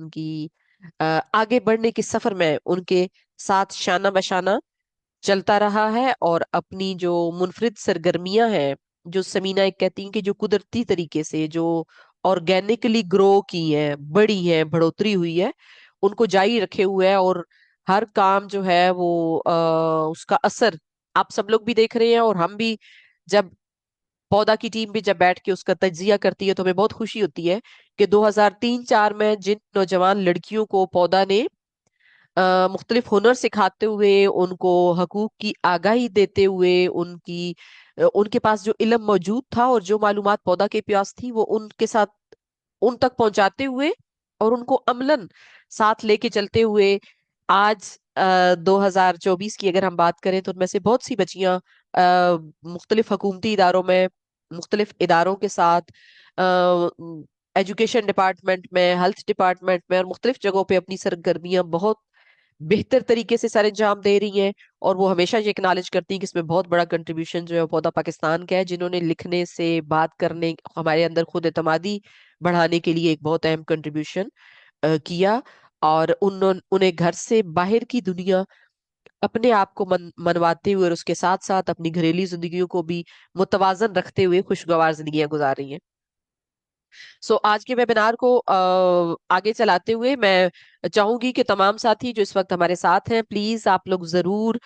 उनकी आगे बढ़ने के सफर में उनके साथ शाना बशाना चलता रहा है, और अपनी जो मुनफरिद सरगर्मियां हैं, जो समीना एक कहती हैं कि जो कुदरती तरीके से जो ऑर्गेनिकली ग्रो की हैं, बड़ी हैं, बढ़ोतरी हुई है, उनको जारी रखे हुए है। और हर काम जो है वो उसका असर आप सब लोग भी देख रहे हैं, और हम भी जब पौधा की टीम भी जब बैठ के उसका तज्जिया करती है तो हमें बहुत खुशी होती है कि 2003-4 में जिन नौजवान लड़कियों को पौधा ने मुख्तलिफ हुनर सिखाते हुए, उनको हकूक की आगाही देते हुए, उनके पास जो इल्म मौजूद था और जो मालूमात पौधा के पास थी वो उनके साथ उन तक पहुंचाते हुए और उनको अमलन साथ लेके चलते हुए आज 2024 की अगर हम बात करें तो उनमें से बहुत सी बच्चियां मुख्तलिफ हुकूमती इदारों में, मुख्तलिफ इदारों के साथ, एजुकेशन डिपार्टमेंट में, हेल्थ डिपार्टमेंट में और मुख्तलिफ जगहों पे अपनी सरगर्मियां बहुत बेहतर तरीके से सर अंजाम दे रही हैं। और वो हमेशा ये एक्नॉलेज करती हैं कि इसमें बहुत बड़ा कंट्रीब्यूशन जो है वो पौधा पाकिस्तान का है, जिन्होंने लिखने से बात करने, हमारे अंदर खुद एतमादी बढ़ाने के लिए एक बहुत अहम कंट्रीब्यूशन किया। और उन्हें घर से बाहर की दुनिया अपने आप को मनवाते हुए और उसके साथ साथ अपनी घरेलू जिंदगियों को भी मुतवाजन रखते हुए खुशगवार जिंदगियां गुजार रही हैं। सो आज के वेबिनार को आगे चलाते हुए मैं चाहूंगी कि तमाम साथी जो इस वक्त हमारे साथ हैं, प्लीज आप लोग जरूर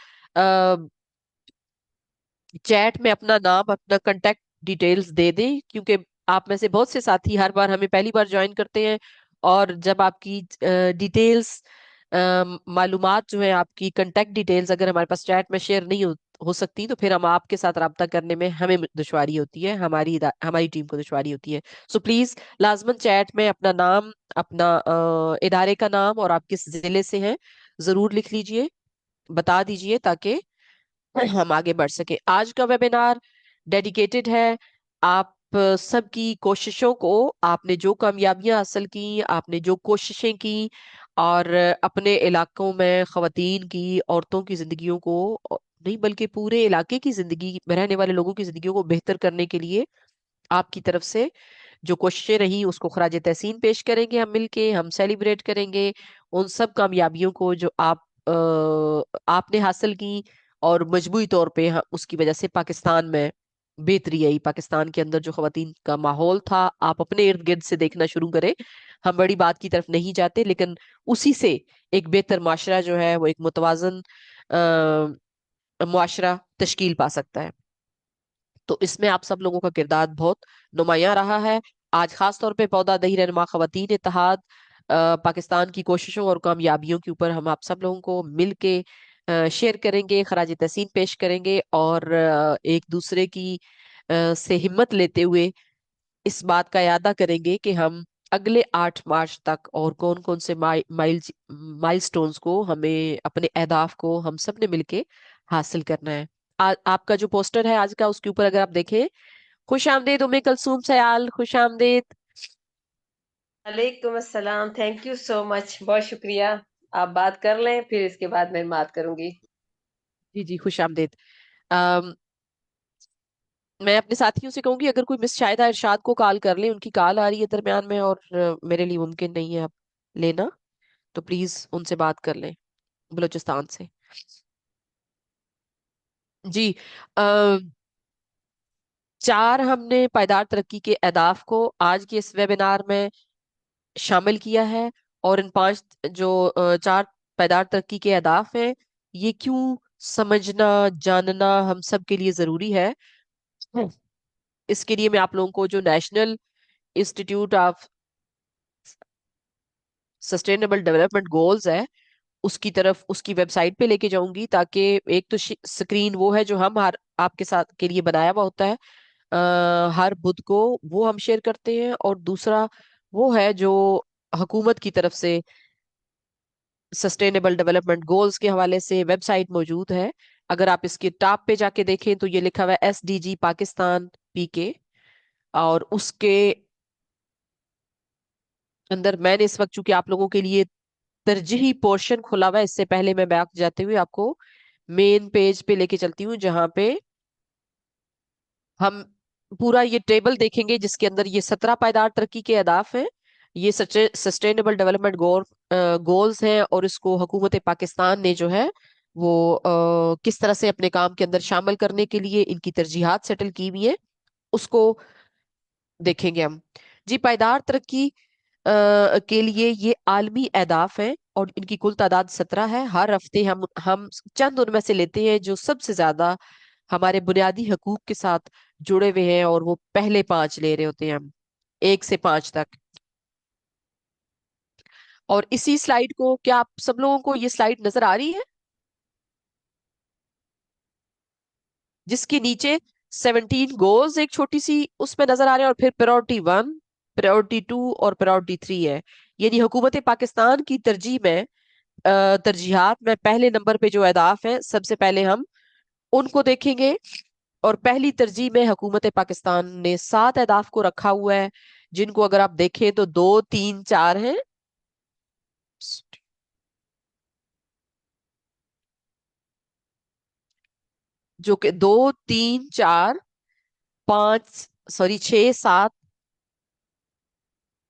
चैट में अपना नाम, अपना कांटेक्ट डिटेल्स दे दें, क्योंकि आप में से बहुत से साथी हर बार हमें पहली बार ज्वाइन करते हैं, और जब आपकी डिटेल्स, मालूमात जो है, आपकी कांटेक्ट डिटेल्स अगर हमारे पास चैट में शेयर नहीं हो सकती, तो फिर हम आपके साथ रब्ता करने में हमें दुश्वारी होती है, हमारी टीम को दुश्वारी होती है। सो प्लीज लाजमन चैट में अपना नाम, अपना इदारे का नाम और आप किस जिले से हैं जरूर लिख लीजिए, बता दीजिए, ताकि हम आगे बढ़ सके। आज का वेबिनार डेडिकेटेड है आप सबकी कोशिशों को, आपने जो कामयाबियां हासिल की, आपने जो कोशिशें की, और अपने इलाकों में खवातीन की, औरतों की जिंदगियों को नहीं बल्कि पूरे इलाके की जिंदगी में रहने वाले लोगों की जिंदगियों को बेहतर करने के लिए आपकी तरफ से जो कोशिशें रही उसको खराज तहसीन पेश करेंगे। हम मिलके हम सेलिब्रेट करेंगे उन सब कामयाबियों को जो आपने हासिल की, और मजबूरी तौर पे उसकी वजह से पाकिस्तान में बेहतरी आई। पाकिस्तान के अंदर जो खवातीन का माहौल था, आप अपने इर्द गिर्द से देखना शुरू करें। हम बड़ी बात की तरफ नहीं जाते, लेकिन उसी से एक बेहतर माशरा जो है वो एक मुतवाजन मुआशरा तश्कील पा सकता है। तो इसमें आप सब लोगों का किरदार बहुत नुमायां रहा है। आज खास तौर पे पौधा दही रहनुमा खवातीन इत्तेहाद पाकिस्तान की कोशिशों और कामयाबियों के ऊपर हम आप सब लोगों को मिल के शेयर करेंगे, खराज तहसीन पेश करेंगे, और एक दूसरे की से हिम्मत लेते हुए इस बात का यादा करेंगे कि हम अगले 8 मार्च तक और कौन कौन से माइलस्टोन्स को, हमें अपने अहदाफ को हम सब ने मिलके हासिल करना है। आपका जो पोस्टर है आज का, उसके ऊपर अगर आप देखें, खुश आमदीद उम्मे कलसूम सयाल, खुश आमदीद। वालेकुम अस्सलाम। थैंक यू सो मच, बहुत शुक्रिया। आप बात कर लें, फिर इसके बाद मैं बात करूंगी। जी जी, खुश आमदीद। अम, मैं अपने साथियों से कहूंगी अगर कोई मिस शाहिदा इरशाद को कॉल कर ले, उनकी कॉल आ रही है दरमियान में और मेरे लिए मुमकिन नहीं है अब लेना, तो प्लीज उनसे बात कर लें, बलूचिस्तान से। जी। 4 हमने पायदार तरक्की के अहदाफ को आज के इस वेबिनार में शामिल किया है। और इन 5 जो 4 पायदार तरक्की के अहदाफ हैं, ये क्यों समझना, जानना हम सब के लिए जरूरी है। हम्म। इसके लिए मैं आप लोगों को जो national institute of sustainable development goals है उसकी तरफ, उसकी वेबसाइट पे लेके जाऊंगी, ताकि एक तो स्क्रीन वो है जो हम हर आपके साथ के लिए बनाया हुआ होता है हर बुध को, वो हम शेयर करते हैं। और दूसरा वो है जो हुकूमत की तरफ से सस्टेनेबल डेवलपमेंट गोल्स के हवाले से वेबसाइट मौजूद है। अगर आप इसके टॉप पे जाके देखें तो ये लिखा हुआ है SDG पाकिस्तान PK, और उसके अंदर मैंने इस वक्त चूंकि आप लोगों के लिए तरजीही पोर्शन खुला हुआ है, इससे पहले मैं बैक जाते हुए आपको मेन पेज पे लेके चलती हूँ, जहां पे हम पूरा ये टेबल देखेंगे जिसके अंदर ये 17 पायदार तरक्की के अहदाफ हैं। ये सस्टेनेबल डेवलपमेंट गोल्स हैं, और इसको हुकूमत पाकिस्तान ने जो है वो किस तरह से अपने काम के अंदर शामिल करने के लिए इनकी तरजीहात सेटल की हुई है, उसको देखेंगे हम। जी, पायदार तरक्की के लिए ये आलमी अहदाफ हैं, और इनकी कुल तादाद 17 है। हर हफ्ते हम चंद उनमें से लेते हैं जो सबसे ज्यादा हमारे बुनियादी हकूक के साथ जुड़े हुए हैं, और वो पहले 5 ले रहे होते हैं हम, 1 से 5 तक। और इसी स्लाइड को, क्या आप सब लोगों को ये स्लाइड नजर आ रही है, जिसके नीचे 17 गोल्स एक छोटी सी उसमें नजर आ रहे हैं, और फिर प्रायोरिटी 1, प्रायोरिटी 2 और प्रायोरिटी 3 है। यानी हुकूमत पाकिस्तान की तरजीह में तरजीहात में पहले नंबर पे जो अहदाफ हैं, सबसे पहले हम उनको देखेंगे। और पहली तरजीह में हुकूमत पाकिस्तान ने 7 अहदाफ को रखा हुआ है, जिनको अगर आप देखें तो 2, 3, 4 हैं। जो कि 2, 3, 4, 5, सॉरी 6, 7,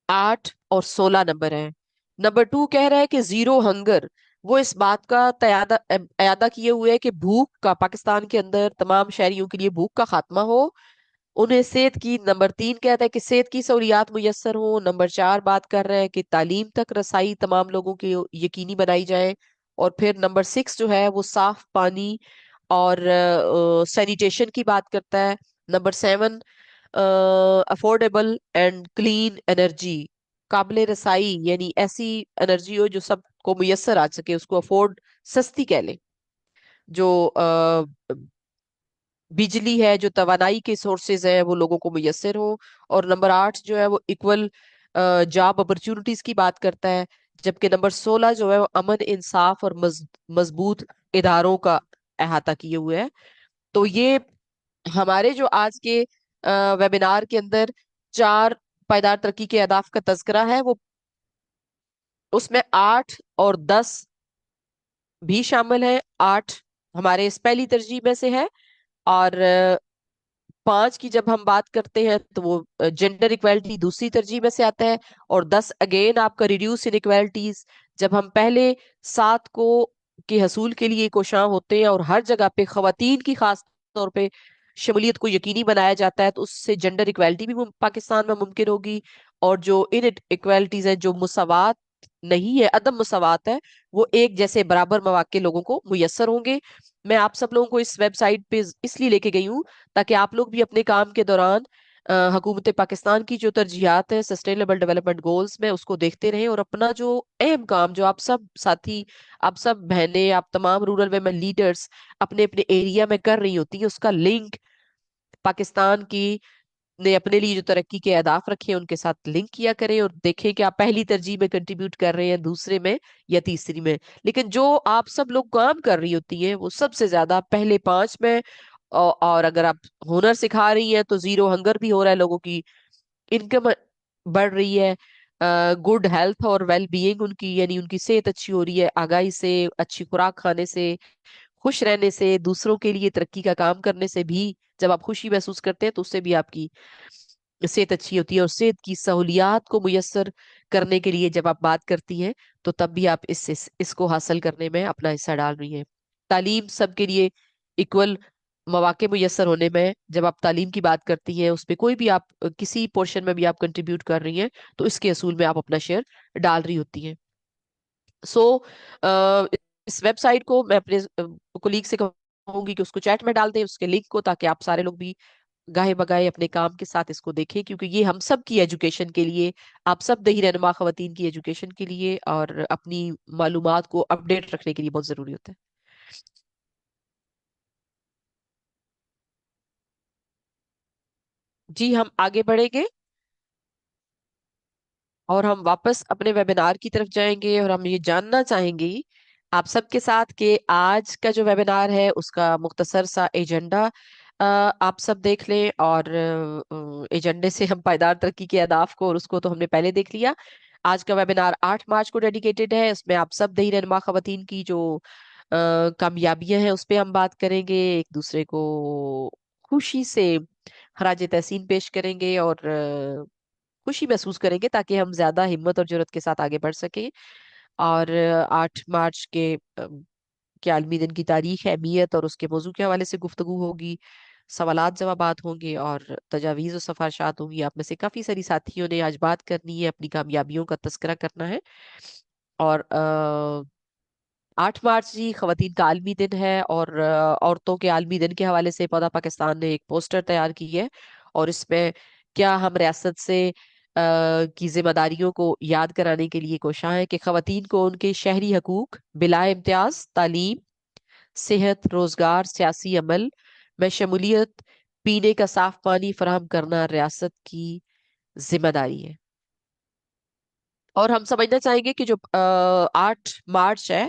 8 और 16 नंबर है। नंबर 2 कह रहा है कि जीरो हंगर। वो इस बात का अयादा किए हुए है कि भूख का पाकिस्तान के अंदर तमाम शहरियों के लिए भूख का खात्मा हो। उन्हें सेहत की, नंबर 3 कहता है कि सेहत की सहूलियात मुयस्सर हो। नंबर 4 बात कर रहे हैं कि तालीम तक रसाई तमाम लोगों की यकीनी बनाई जाए। और फिर नंबर 6 जो है वो साफ पानी और सैनिटेशन की बात करता है। Number 7 affordable and clean energy, काबिल रसाई, यानी ऐसी एनर्जी हो जो सबको मुयस्सर आ सके, उसको अफोर्ड, सस्ती कह लें, जो बिजली है, जो तवानाई के सोर्सेज है, वो लोगों को मुयस्सर हो। और नंबर 8 जो है वो इक्वल जॉब अपॉर्चुनिटीज की बात करता है। जबकि नंबर 16 जो है वो अमन, इंसाफ और मजबूत इदारों का अहाता किए हुए है। तो ये हमारे जो आज के वेबिनार के अंदर 4 पायदार तरक्की के अहदाफ का तज़किरा है, वो उसमें 8 और 10 भी शामिल है। 8 हमारे इस पहली तरजीह में से है, और 5 की जब हम बात करते हैं तो वो जेंडर इक्वालिटी दूसरी तरजीह में से आता है। और 10 अगेन आपका रिड्यूस इनइक्वालिटीज, जब हम पहले 7 को के हसूल के लिए कोशां होते हैं और हर जगह पे खवातीन की खास तौर पे शमूलियत को यकीनी बनाया जाता है, तो उससे जेंडर इक्वालिटी भी पाकिस्तान में मुमकिन होगी। और जो इन इक्वालिटीज है, जो मुसावात नहीं है, अदम मुसावात है, वो एक जैसे बराबर मौके लोगों को मुयस्सर होंगे। मैं आप सब लोगों को इस वेबसाइट पे इसलिए लेके गई हूँ ताकि आप लोग भी अपने काम के दौरान हुकूमत पाकिस्तान की जो तरजीहात है सस्टेनेबल डेवलपमेंट गोल्स में, उसको देखते रहें, और अपना जो अहम काम, जो आप सब साथी, आप सब बहनें, आप तमाम रूरल वेमेन लीडर्स अपने अपने एरिया में कर रही होती है, उसका लिंक पाकिस्तान की ने अपने लिए जो तरक्की के अहदाफ रखे हैं उनके साथ लिंक किया करें, और देखें कि आप पहली तरजीह में कंट्रीब्यूट कर रहे हैं, दूसरे में या तीसरी में। लेकिन जो आप सब लोग काम कर रही होती हैं वो सबसे ज्यादा पहले 5 में। और अगर आप हुनर सिखा रही हैं तो जीरो हंगर भी हो रहा है, लोगों की इनकम बढ़ रही है, गुड हेल्थ और वेल बीइंग उनकी, यानी उनकी सेहत अच्छी हो रही है, आगाही से, अच्छी खुराक खाने से, खुश रहने से, दूसरों के लिए तरक्की का काम करने से भी जब आप खुशी महसूस करते हैं तो उससे भी आपकी सेहत अच्छी होती है। और सेहत की सहूलियात को मुयस्सर करने के लिए जब आप बात करती हैं, तो तब भी आप इसको हासिल करने में अपना हिस्सा डाल रही हैं। तालीम सबके लिए इक्वल मौके मुयस्सर होने में जब आप तालीम की बात करती हैं, उस पे कोई भी आप किसी पोर्शन में भी आप कंट्रीब्यूट कर रही हैं, तो इसके असूल में आप अपना शेयर डाल रही होती हैं। सो इस वेबसाइट को मैं अपने कोलीग से कहूंगी कि उसको चैट में डाल दें, उसके लिंक को, ताकि आप सारे लोग भी गाहे बगाए अपने काम के साथ इसको देखें, क्योंकि ये हम सब की एजुकेशन के लिए, आप सब दही रहनुमा खवातीन की एजुकेशन के लिए और अपनी मालूमात को अपडेट रखने के लिए बहुत जरूरी होता है। जी, हम आगे बढ़ेंगे और हम वापस अपने वेबिनार की तरफ जाएंगे, और हम ये जानना चाहेंगे आप सबके साथ कि आज का जो वेबिनार है उसका मुख्तसर सा एजेंडा आप सब देख लें। और एजेंडे से हम पायदार तरक्की के अहदाफ को और उसको तो हमने पहले देख लिया। आज का वेबिनार 8 मार्च को डेडिकेटेड है। इसमें आप सब दही रहनुमा खवातीन की जो कामयाबियां हैं उस पे हम बात करेंगे, एक दूसरे को खुशी से खराज तहसीन पेश करेंगे, और खुशी महसूस करेंगे, ताकि हम ज्यादा हिम्मत और जरूरत के साथ आगे बढ़ सकें। और 8 मार्च के आलमी दिन की तारीख, अहमियत और उसके मौजू के हवाले से गुफ्तगू होगी, सवालात जवाबात होंगे और तजावीज़ और सिफारिशात होंगी। आप में से काफी सारी साथियों ने आज बात करनी है, अपनी कामयाबियों का तस्करा करना है। और 8 मार्च जी खवातीन का आलमी दिन है, और औरतों के आलमी दिन के हवाले से पौधा पाकिस्तान ने एक पोस्टर तैयार की है, और इसमें क्या हम रियासत से की जिम्मेदारियों को याद कराने के लिए कोशां है कि खवातीन को उनके शहरी हकूक बिला इम्तियाज तालीम, सेहत, रोजगार, सियासी अमल में शमूलियत, पीने का साफ पानी फराहम करना रियासत की जिम्मेदारी है। और हम समझना चाहेंगे कि जो 8 मार्च है,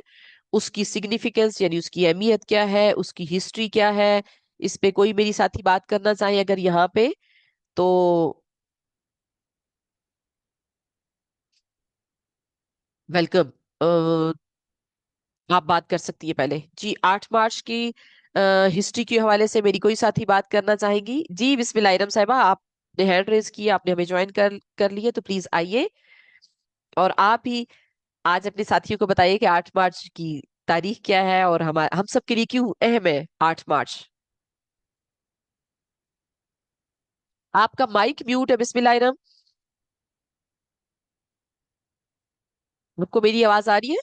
उसकी सिग्निफिकेंस यानी उसकी अहमियत क्या है, उसकी हिस्ट्री क्या है। इस पे कोई मेरी साथी बात करना चाहे अगर यहाँ पे, तो वेलकम। आप बात कर सकती है पहले जी। 8 मार्च की हिस्ट्री के हवाले से मेरी कोई साथी बात करना चाहेगी जी? बिस्मिल्लाहिर्रहमानिर्रहीम साहिबा, आपने हैंड रेज किया, आपने हमें ज्वाइन कर लिया, तो प्लीज आइए और आप ही आज अपने साथियों को बताइए कि 8 मार्च की तारीख क्या है और हम सब के लिए क्यों अहम है 8 मार्च। आपका माइक म्यूट है। बिस्मिल्लाहिर्रहमान, आपको मेरी आवाज आ रही है?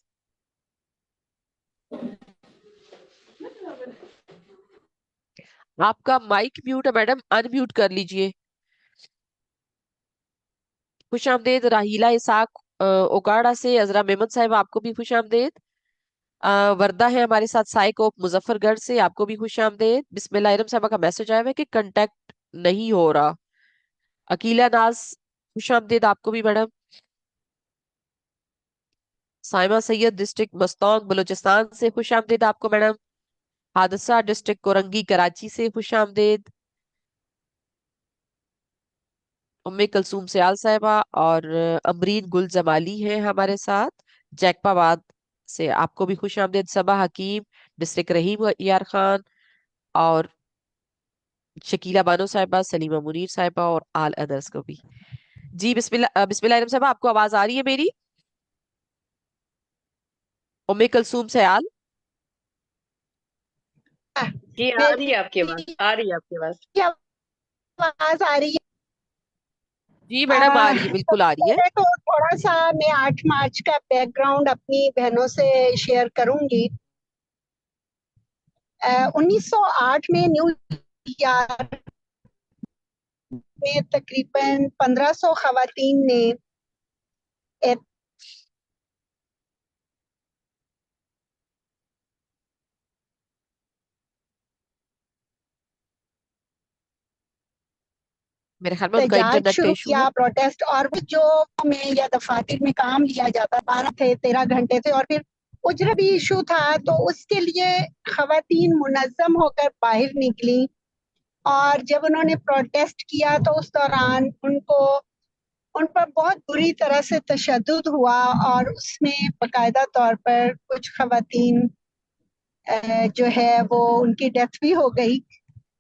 आपका माइक म्यूट है मैडम, अनम्यूट कर लीजिए। खुश आमदेद राहीला इसाक ओकाड़ा से। अजरा मेमन साहब, आपको भी खुश आमदेद। वर्दा है हमारे साथ साइकोप मुजफ्फरगढ़ से, आपको भी खुश आमदेद। बिस्मिल्लाहिर्रहमान साहब का मैसेज आया हुआ है कि कांटेक्ट नहीं हो रहा। अकीला नाज, खुश आमदेद आपको भी मैडम। साइमा सैयद डिस्ट्रिक्ट मस्तौंग बलूचिस्तान से, खुश आमदेद आपको मैडम। हादसा डिस्ट्रिक्ट कोरंगी कराची से, खुश आमदेद। उम्मे कलसूम सयाल साहिबा और अमरीन गुल जमाली हैं हमारे साथ जैकबाबाद से, आपको भी खुश आमदेद। सबा हकीम डिस्ट्रिक्ट रहीम यार खान, और शकीला बानो साहिबा, सलीमा मुनीर साहिबा और आल अदर्स को भी जी। बिस्मिल्लाह साहिबा, आपको आवाज आ रही है मेरी? उम्मे कलसूम सयाल। जी, आ रही है आपकी आवाज, मेरी आ रही है आपकी आवाज। आवाज आ रही है? जी मैडम, आ रही है, बिल्कुल आ रही है। पहले तो थोड़ा सा मैं 8 मार्च का बैकग्राउंड अपनी बहनों से शेयर करूंगी। 1908 में न्यू यॉर्क में तकरीबन 1500 खवातीन ने मेरे ख्याल में उनका एहतजाज इंटरनेट का शुरू इशू है। किया, प्रोटेस्ट। और वो जो में या दफातर में काम लिया जाता, 12 थे, 13 घंटे थे, और फिर उजरा भी इशू था, तो उसके लिए खवातीन मुनज्जम होकर बाहर निकली। और जब उन्होंने प्रोटेस्ट किया तो उस दौरान उन पर बहुत बुरी तरह से तशद्दुद हुआ, और उसमें बाकायदा तौर पर कुछ खवातीन जो है वो उनकी डेथ भी हो गई।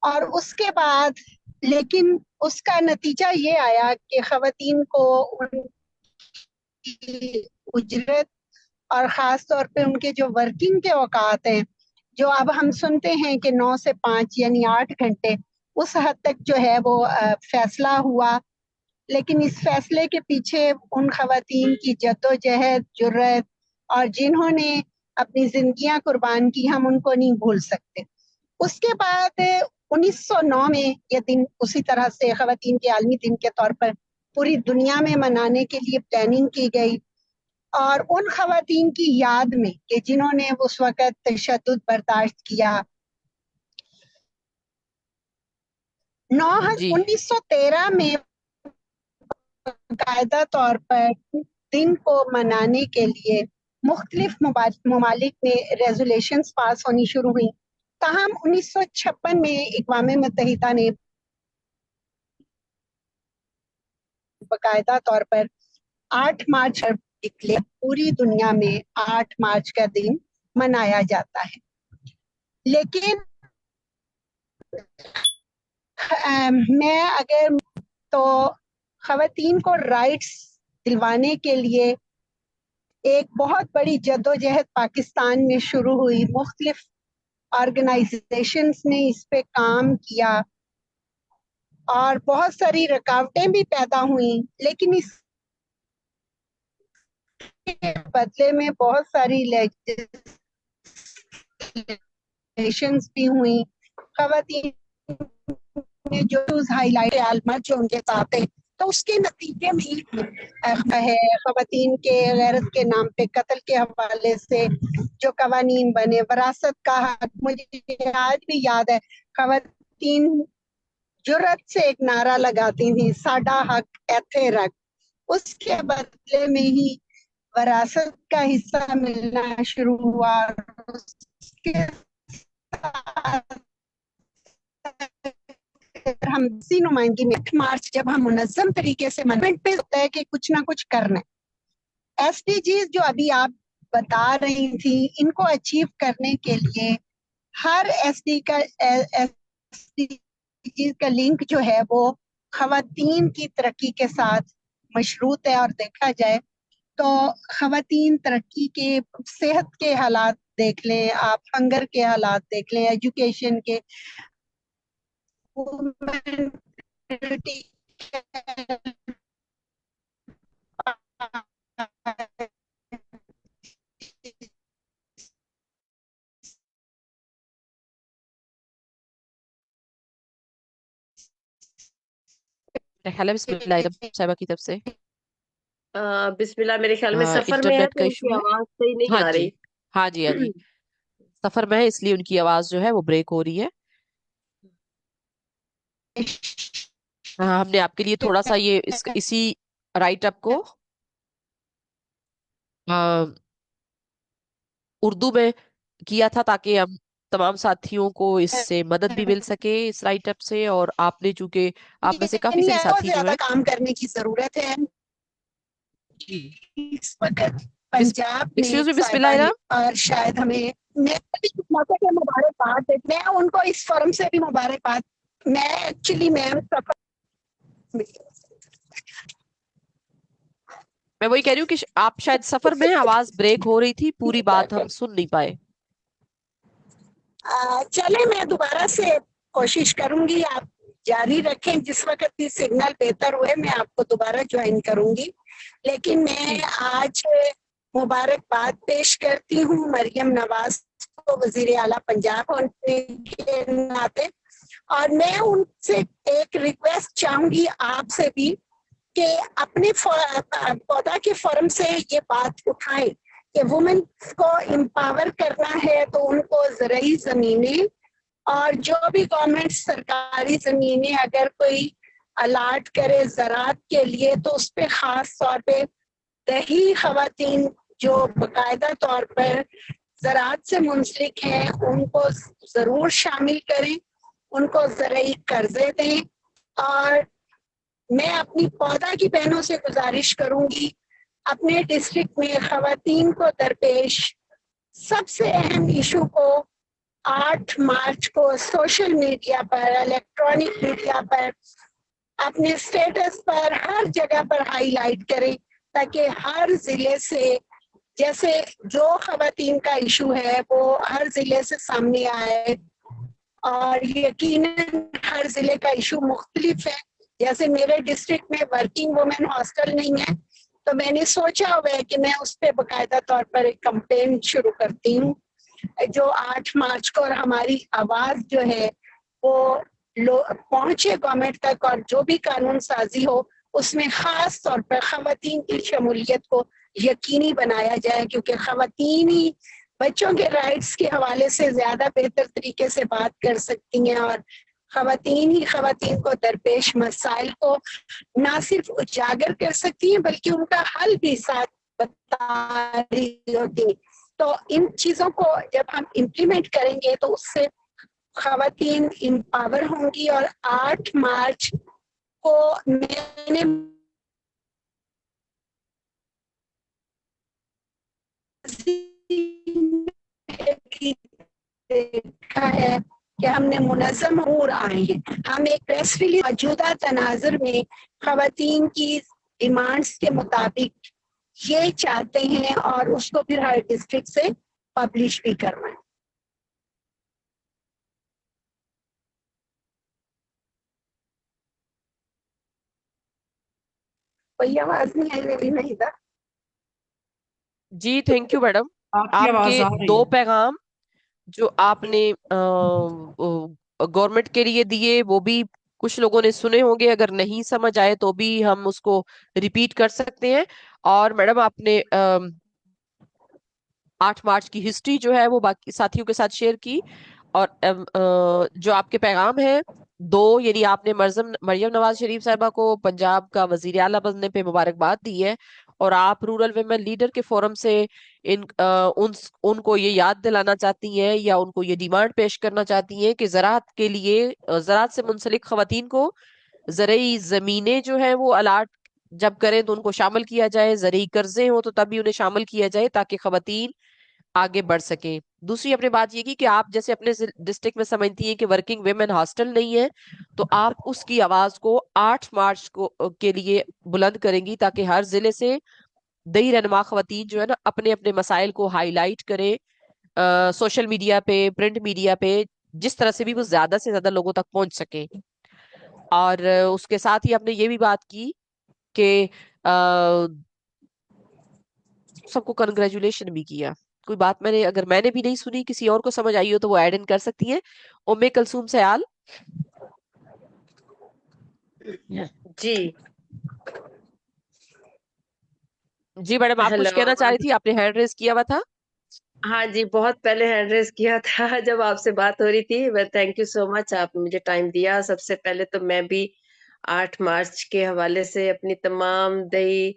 और उसके बाद लेकिन उसका नतीजा ये आया कि खवातीन को उनकी उजरत और ख़ास तौर पे उनके जो वर्किंग के औकात हैं, जो अब हम सुनते हैं कि 9 से 5 यानी 8 घंटे, उस हद तक जो है वो फैसला हुआ। लेकिन इस फैसले के पीछे उन खवातीन की जद्दोजहद, जुर्रत और जिन्होंने अपनी ज़िंदगियाँ कुर्बान की, हम उनको नहीं भूल सकते। उसके बाद 1909 में ये दिन उसी तरह से खवातीन के आलमी दिन के तौर पर पूरी दुनिया में मनाने के लिए प्लानिंग की गई। और उन खवातीन की याद में कि जिन्होंने उस वक़्त तशद्दुद बर्दाश्त किया, जी 1913 में बाकायदा तौर पर दिन को मनाने के लिए मुख्तलिफ ममालिक में रेजोल्यूशंस पास होनी शुरू हुई। ताहम 1956 में अक़वाम मुत्तहिदा ने बाकायदा तौर पर 8 मार्च डिक्लेयर, पूरी दुनिया में 8 मार्च का दिन मनाया जाता है। लेकिन मैं अगर तो خواتین کو رائٹس دلوانے کے لیے ایک بہت بڑی جدوجہد پاکستان میں شروع ہوئی. مختلف آرگنائزیشنز نے اس پہ کام کیا اور بہت ساری رکاوٹیں بھی پیدا ہوئیں، لیکن اس کے بدلے میں بہت ساری لیجسلیشنز بھی ہوئیں. خواتین نے جو ہائی لائٹ عالمت جو ان کے ساتھ ہے، تو اس کے نتیجے میں ہے خواتین کے غیرت کے نام پہ قتل کے حوالے سے جو قوانین بنے. وراثت کا حق، مجھے آج بھی یاد ہے خواتین جرت سے ایک نعرہ لگاتی تھی، ساڈا حق ایتھے رکھ. اس کے بدلے میں ہی وراثت کا حصہ ملنا شروع ہوا. اس کے ساتھ ہم اسی نمائندگی میں 8 مارچ جب ہم منظم طریقے سے منومنٹ پہ ہوتا ہے کہ کچھ نہ کچھ کرنا ہے. ایس ڈی جیز جو ابھی آپ بتا رہی تھی، ان کو اچیو کرنے کے لیے ہر ایس ڈی جیز کا لنک جو ہے وہ خواتین کی ترقی کے ساتھ مشروط ہے. اور دیکھا جائے تو خواتین ترقی کے، صحت کے حالات دیکھ لیں آپ، ہنگر کے حالات دیکھ لیں، ایجوکیشن کے، میرا خیال ہے بسم اللہ ادب صاحبہ کی طرف سے بسم اللہ، میرے خیال میں سفر میں ہے انٹرنیٹ کا تو ان ایشو کی ہے. آواز صحیح نہیں ہاں آ جی، رہی. ہاں جی، ہاں جی، سفر میں ہے اس لیے ان کی آواز جو ہے وہ بریک ہو رہی ہے. ہاں، ہم نے آپ کے لیے تھوڑا سا یہ اسی رائٹ اپ کو اردو میں کیا تھا تاکہ ہم تمام ساتھیوں کو اس سے مدد بھی مل سکے اس رائٹ اپ سے. اور آپ نے چونکہ آپ میں سے کافی سارے بہت ساتھی جو زیادہ ہیں کام کرنے کی ضرورت ہے. جی، اس وقت پنجاب میں ایکسکیوز می، ایک بسم اللہ صاحبہ ہیں الرحمن. اور شاید ہمیں، میں بھی اس موقع پہ مبارکباد میں ان کو اس فورم سے بھی مبارکباد. میں ایکچولی میم میں وہی کہہ رہی ہوں کہ آپ شاید سفر میں ہیں، آواز بریک ہو رہی تھی، پوری بات ہم سن نہیں پائے. چلے میں دوبارہ سے کوشش کروں گی، آپ جاری رکھیں. جس وقت بھی سگنل بہتر ہوئے میں آپ کو دوبارہ جوائن کروں گی. لیکن میں جی، آج مبارکباد پیش کرتی ہوں مریم نواز کو وزیر اعلیٰ پنجاب ہونے کے ناطے. اور میں ان سے ایک ریکویسٹ چاہوں گی آپ سے بھی کہ اپنے پودا کے فورم سے یہ بات اٹھائیں کہ وومن کو امپاور کرنا ہے تو ان کو زرعی زمینیں اور جو بھی گورنمنٹ سرکاری زمینیں اگر کوئی الاٹ کرے زراعت کے لیے تو اس پہ خاص طور پہ دیہی خواتین جو باقاعدہ طور پر زراعت سے منسلک ہیں ان کو ضرور شامل کریں، ان کو زرعی قرضے دیں. اور میں اپنی پودا کی بہنوں سے گزارش کروں گی اپنے ڈسٹرکٹ میں خواتین کو درپیش سب سے اہم ایشو کو 8 مارچ کو سوشل میڈیا پر، الیکٹرانک میڈیا پر، اپنے اسٹیٹس پر، ہر جگہ پر ہائی لائٹ کریں تاکہ ہر ضلع سے، جیسے جو خواتین کا ایشو ہے وہ ہر ضلع سے سامنے آئے. اور یقیناً ہر ضلع کا ایشو مختلف ہے. جیسے میرے ڈسٹرکٹ میں ورکنگ وومن ہاسٹل نہیں ہے تو میں نے سوچا ہوا ہے کہ میں اس پہ باقاعدہ طور پر ایک کمپین شروع کرتی ہوں جو 8 مارچ کو، اور ہماری آواز جو ہے وہ پہنچے گورنمنٹ تک، اور جو بھی قانون سازی ہو اس میں خاص طور پر خواتین کی شمولیت کو یقینی بنایا جائے، کیونکہ خواتین ہی بچوں کے رائٹس کے حوالے سے زیادہ بہتر طریقے سے بات کر سکتی ہیں، اور خواتین ہی خواتین کو درپیش مسائل کو نہ صرف اجاگر کر سکتی ہیں بلکہ ان کا حل بھی ساتھ بتا رہی ہوتی ہیں. تو ان چیزوں کو جب ہم امپلیمنٹ کریں گے تو اس سے خواتین امپاور ہوں گی. اور 8 مارچ کو میں نے دیکھا ہے کہ ہم نے منظم امور آئے ہیں. ہم ایک پریس ریلیز موجودہ تناظر میں خواتین کی ڈیمانڈس کے مطابق یہ چاہتے ہیں اور اس کو پھر ہر ڈسٹرکٹ سے پبلش بھی کرنا ہے. کوئی آواز نہیں آئی میری نہیں تھا. جی تھینک یو میڈم. آپ کی آپ آواز کے آ رہی دو ہے. پیغام جو آپ نے گورنمنٹ کے لیے دیے وہ بھی کچھ لوگوں نے سنے ہوں گے. اگر نہیں سمجھ آئے تو بھی ہم اس کو ریپیٹ کر سکتے ہیں. اور میڈم آپ نے 8 مارچ کی ہسٹری جو ہے وہ باقی ساتھیوں کے ساتھ شیئر کی. اور جو آپ کے پیغام ہیں دو، یعنی آپ نے مریم نواز شریف صاحبہ کو پنجاب کا وزیر اعلیٰ بننے پہ مبارکباد دی ہے، اور آپ رورل ویمن لیڈر کے فورم سے ان کو یہ یاد دلانا چاہتی ہیں یا ان کو یہ ڈیمانڈ پیش کرنا چاہتی ہیں کہ زراعت کے لیے زراعت سے منسلک خواتین کو زرعی زمینیں جو ہیں وہ الاٹ جب کریں تو ان کو شامل کیا جائے، زرعی قرضے ہوں تو تب بھی انہیں شامل کیا جائے تاکہ خواتین آگے بڑھ سکیں. دوسری اپنے بات یہ کی کہ آپ جیسے اپنے ڈسٹرکٹ میں سمجھتی ہیں کہ ورکنگ ویمن ہاسٹل نہیں ہے، تو آپ اس کی آواز کو 8 مارچ کے لیے بلند کریں گی تاکہ ہر ضلع سے دیہی رہنما خواتین جو ہے نا اپنے اپنے مسائل کو ہائی لائٹ کرے سوشل میڈیا پہ، پرنٹ میڈیا پہ، جس طرح سے بھی وہ زیادہ سے زیادہ لوگوں تک پہنچ سکے. اور اس کے ساتھ ہی آپ نے یہ بھی بات کی کہ سب کو کنگریچولیشن بھی کیا. کوئی بات اگر میں نے بھی نہیں سنی، کسی اور کو سمجھ آئی ہو تو وہ ایڈ ان کر سکتی ہیں. ام کلثوم سیال. جی جی میڈم آپ کچھ ہیلو. کہنا چاہ رہی تھی، آپ نے ہینڈ ریز کیا ہوا تھا. ہاں جی، بہت پہلے ہینڈ ریز کیا تھا جب آپ سے بات ہو رہی تھی. تھینک یو سو مچ، آپ نے مجھے ٹائم دیا. سب سے پہلے تو میں بھی 8 مارچ کے حوالے سے اپنی تمام دیہی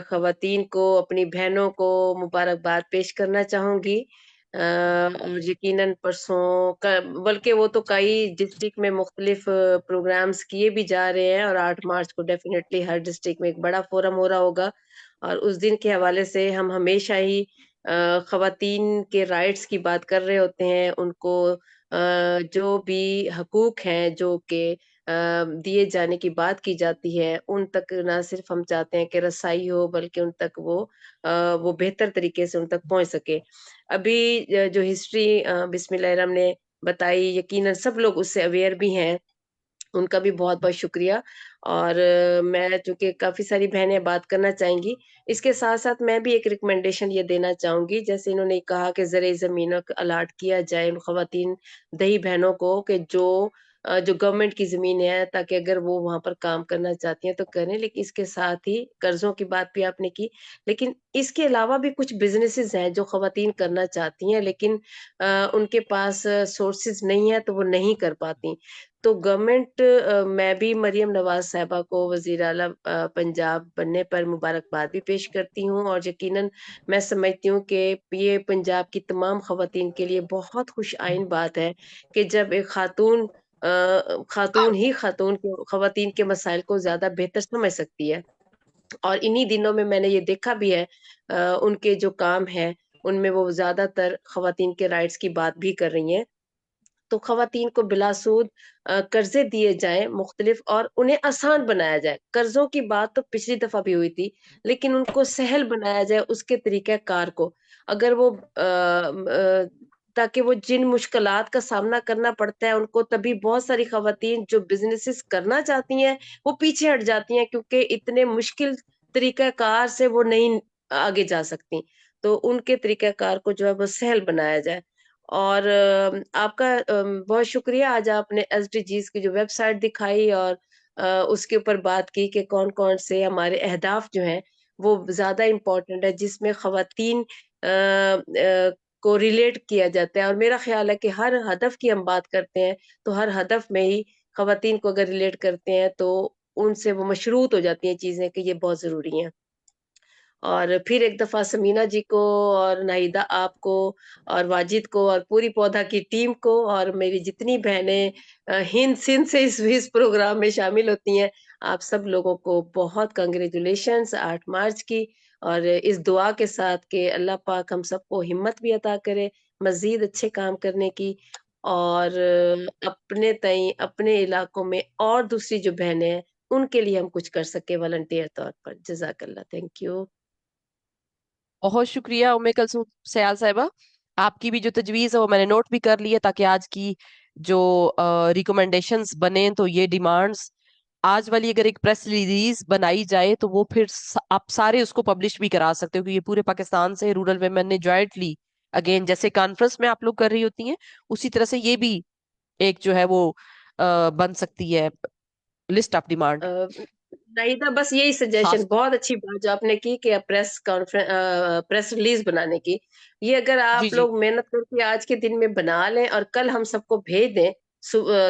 خواتین کو، اپنی بہنوں کو مبارکباد پیش کرنا چاہوں گی. اور یقیناً پرسوں بلکہ وہ تو کئی ڈسٹرکٹ میں مختلف پروگرامز کیے بھی جا رہے ہیں، اور 8 مارچ کو ڈیفینیٹلی ہر ڈسٹرکٹ میں ایک بڑا فورم ہو رہا ہوگا. اور اس دن کے حوالے سے ہم ہمیشہ ہی خواتین کے رائٹس کی بات کر رہے ہوتے ہیں. ان کو جو بھی حقوق ہیں جو کہ دیے جانے کی بات کی جاتی ہے، ان تک نہ صرف ہم چاہتے ہیں کہ رسائی ہو، بلکہ ان تک وہ بہتر طریقے سے ان تک پہنچ سکے. ابھی جو ہسٹری بسم اللہ الرحمن نے بتائی، یقیناً سب لوگ اس سے اویئر بھی ہیں، ان کا بھی بہت بہت شکریہ. اور میں چونکہ کافی ساری بہنیں بات کرنا چاہیں گی، اس کے ساتھ ساتھ میں بھی ایک ریکمنڈیشن یہ دینا چاہوں گی. جیسے انہوں نے کہا کہ زرعی زمینوں کو الاٹ کیا جائے ان خواتین دیہی بہنوں کو، کہ جو گورنمنٹ کی زمین ہے، تاکہ اگر وہ وہاں پر کام کرنا چاہتی ہیں تو کریں. لیکن اس کے ساتھ ہی قرضوں کی بات بھی آپ نے کی، لیکن اس کے علاوہ بھی کچھ بزنسز ہیں جو خواتین کرنا چاہتی ہیں لیکن ان کے پاس سورسز نہیں ہے تو وہ نہیں کر پاتی. تو گورنمنٹ، میں بھی مریم نواز صاحبہ کو وزیر اعلیٰ پنجاب بننے پر مبارکباد بھی پیش کرتی ہوں. اور یقیناً میں سمجھتی ہوں کہ یہ پنجاب کی تمام خواتین کے لیے بہت خوش آئین بات ہے کہ جب ایک خاتون خواتین کے مسائل کو زیادہ بہتر سمجھ سکتی ہے. اور انہی دنوں میں نے یہ دیکھا بھی ہے ان کے جو کام ہے ان میں وہ زیادہ تر خواتین کے رائٹس کی بات بھی کر رہی ہیں. تو خواتین کو بلا سود قرضے دیے جائیں مختلف، اور انہیں آسان بنایا جائے. قرضوں کی بات تو پچھلی دفعہ بھی ہوئی تھی، لیکن ان کو سہل بنایا جائے اس کے طریقہ کار کو. اگر وہ تاکہ وہ جن مشکلات کا سامنا کرنا پڑتا ہے ان کو، تبھی بہت ساری خواتین جو بزنسز کرنا چاہتی ہیں وہ پیچھے ہٹ جاتی ہیں کیونکہ اتنے مشکل طریقہ کار سے وہ نہیں آگے جا سکتی. تو ان کے طریقہ کار کو جو ہے وہ سہل بنایا جائے. اور آپ کا بہت شکریہ، آج آپ نے ایس ڈی جیز کی جو ویب سائٹ دکھائی اور اس کے اوپر بات کی کہ کون کون سے ہمارے اہداف جو ہیں وہ زیادہ امپورٹنٹ ہے جس میں خواتین کو ریلیٹ کیا جاتا ہے. اور میرا خیال ہے کہ ہر ہدف کی ہم بات کرتے ہیں تو ہر ہدف میں ہی خواتین کو اگر ریلیٹ کرتے ہیں تو ان سے وہ مشروط ہو جاتی ہیں چیزیں کہ یہ بہت ضروری ہیں. اور پھر ایک دفعہ سمینہ جی کو اور ناہیدہ آپ کو اور واجد کو اور پوری پودا کی ٹیم کو اور میری جتنی بہنیں ہند سندھ سے اس پروگرام میں شامل ہوتی ہیں، آپ سب لوگوں کو بہت کنگریچولیشنز 8 مارچ کی. اور اس دعا کے ساتھ کہ اللہ پاک ہم سب کو ہمت بھی عطا کرے مزید اچھے کام کرنے کی، اور اپنے تئیں اپنے علاقوں میں اور دوسری جو بہنیں ہیں ان کے لیے ہم کچھ کر سکے والنٹیئر طور پر. جزاک اللہ. Thank you. بہت شکریہ ام کلثوم سیال صاحبہ. آپ کی بھی جو تجویز ہے وہ میں نے نوٹ بھی کر لی ہے، تاکہ آج کی جو ریکمنڈیشنز بنے تو یہ ڈیمانڈز آج والی اگر ایک پریس ریلیز بنائی جائے تو وہ پھر آپ سارے اس کو پبلش بھی کرا سکتے ہو، کیونکہ یہ پورے پاکستان سے رورل ویمن نے جوائنٹلی، اگین جیسے کانفرنس میں آپ لوگ کر رہی ہوتی ہیں اسی طرح سے یہ بھی ایک جو ہے وہ بن سکتی ہے لسٹ آف ڈیمانڈ. نائدہ، بس یہی سجیشن، خاص. بہت اچھی بات جو آپ نے کی کہ پریس کانفرنس، پریس ریلیز بنانے کی. یہ اگر جی آپ جی لوگ محنت کر کے آج کے دن میں بنا لیں اور کل ہم سب کو بھیج دیں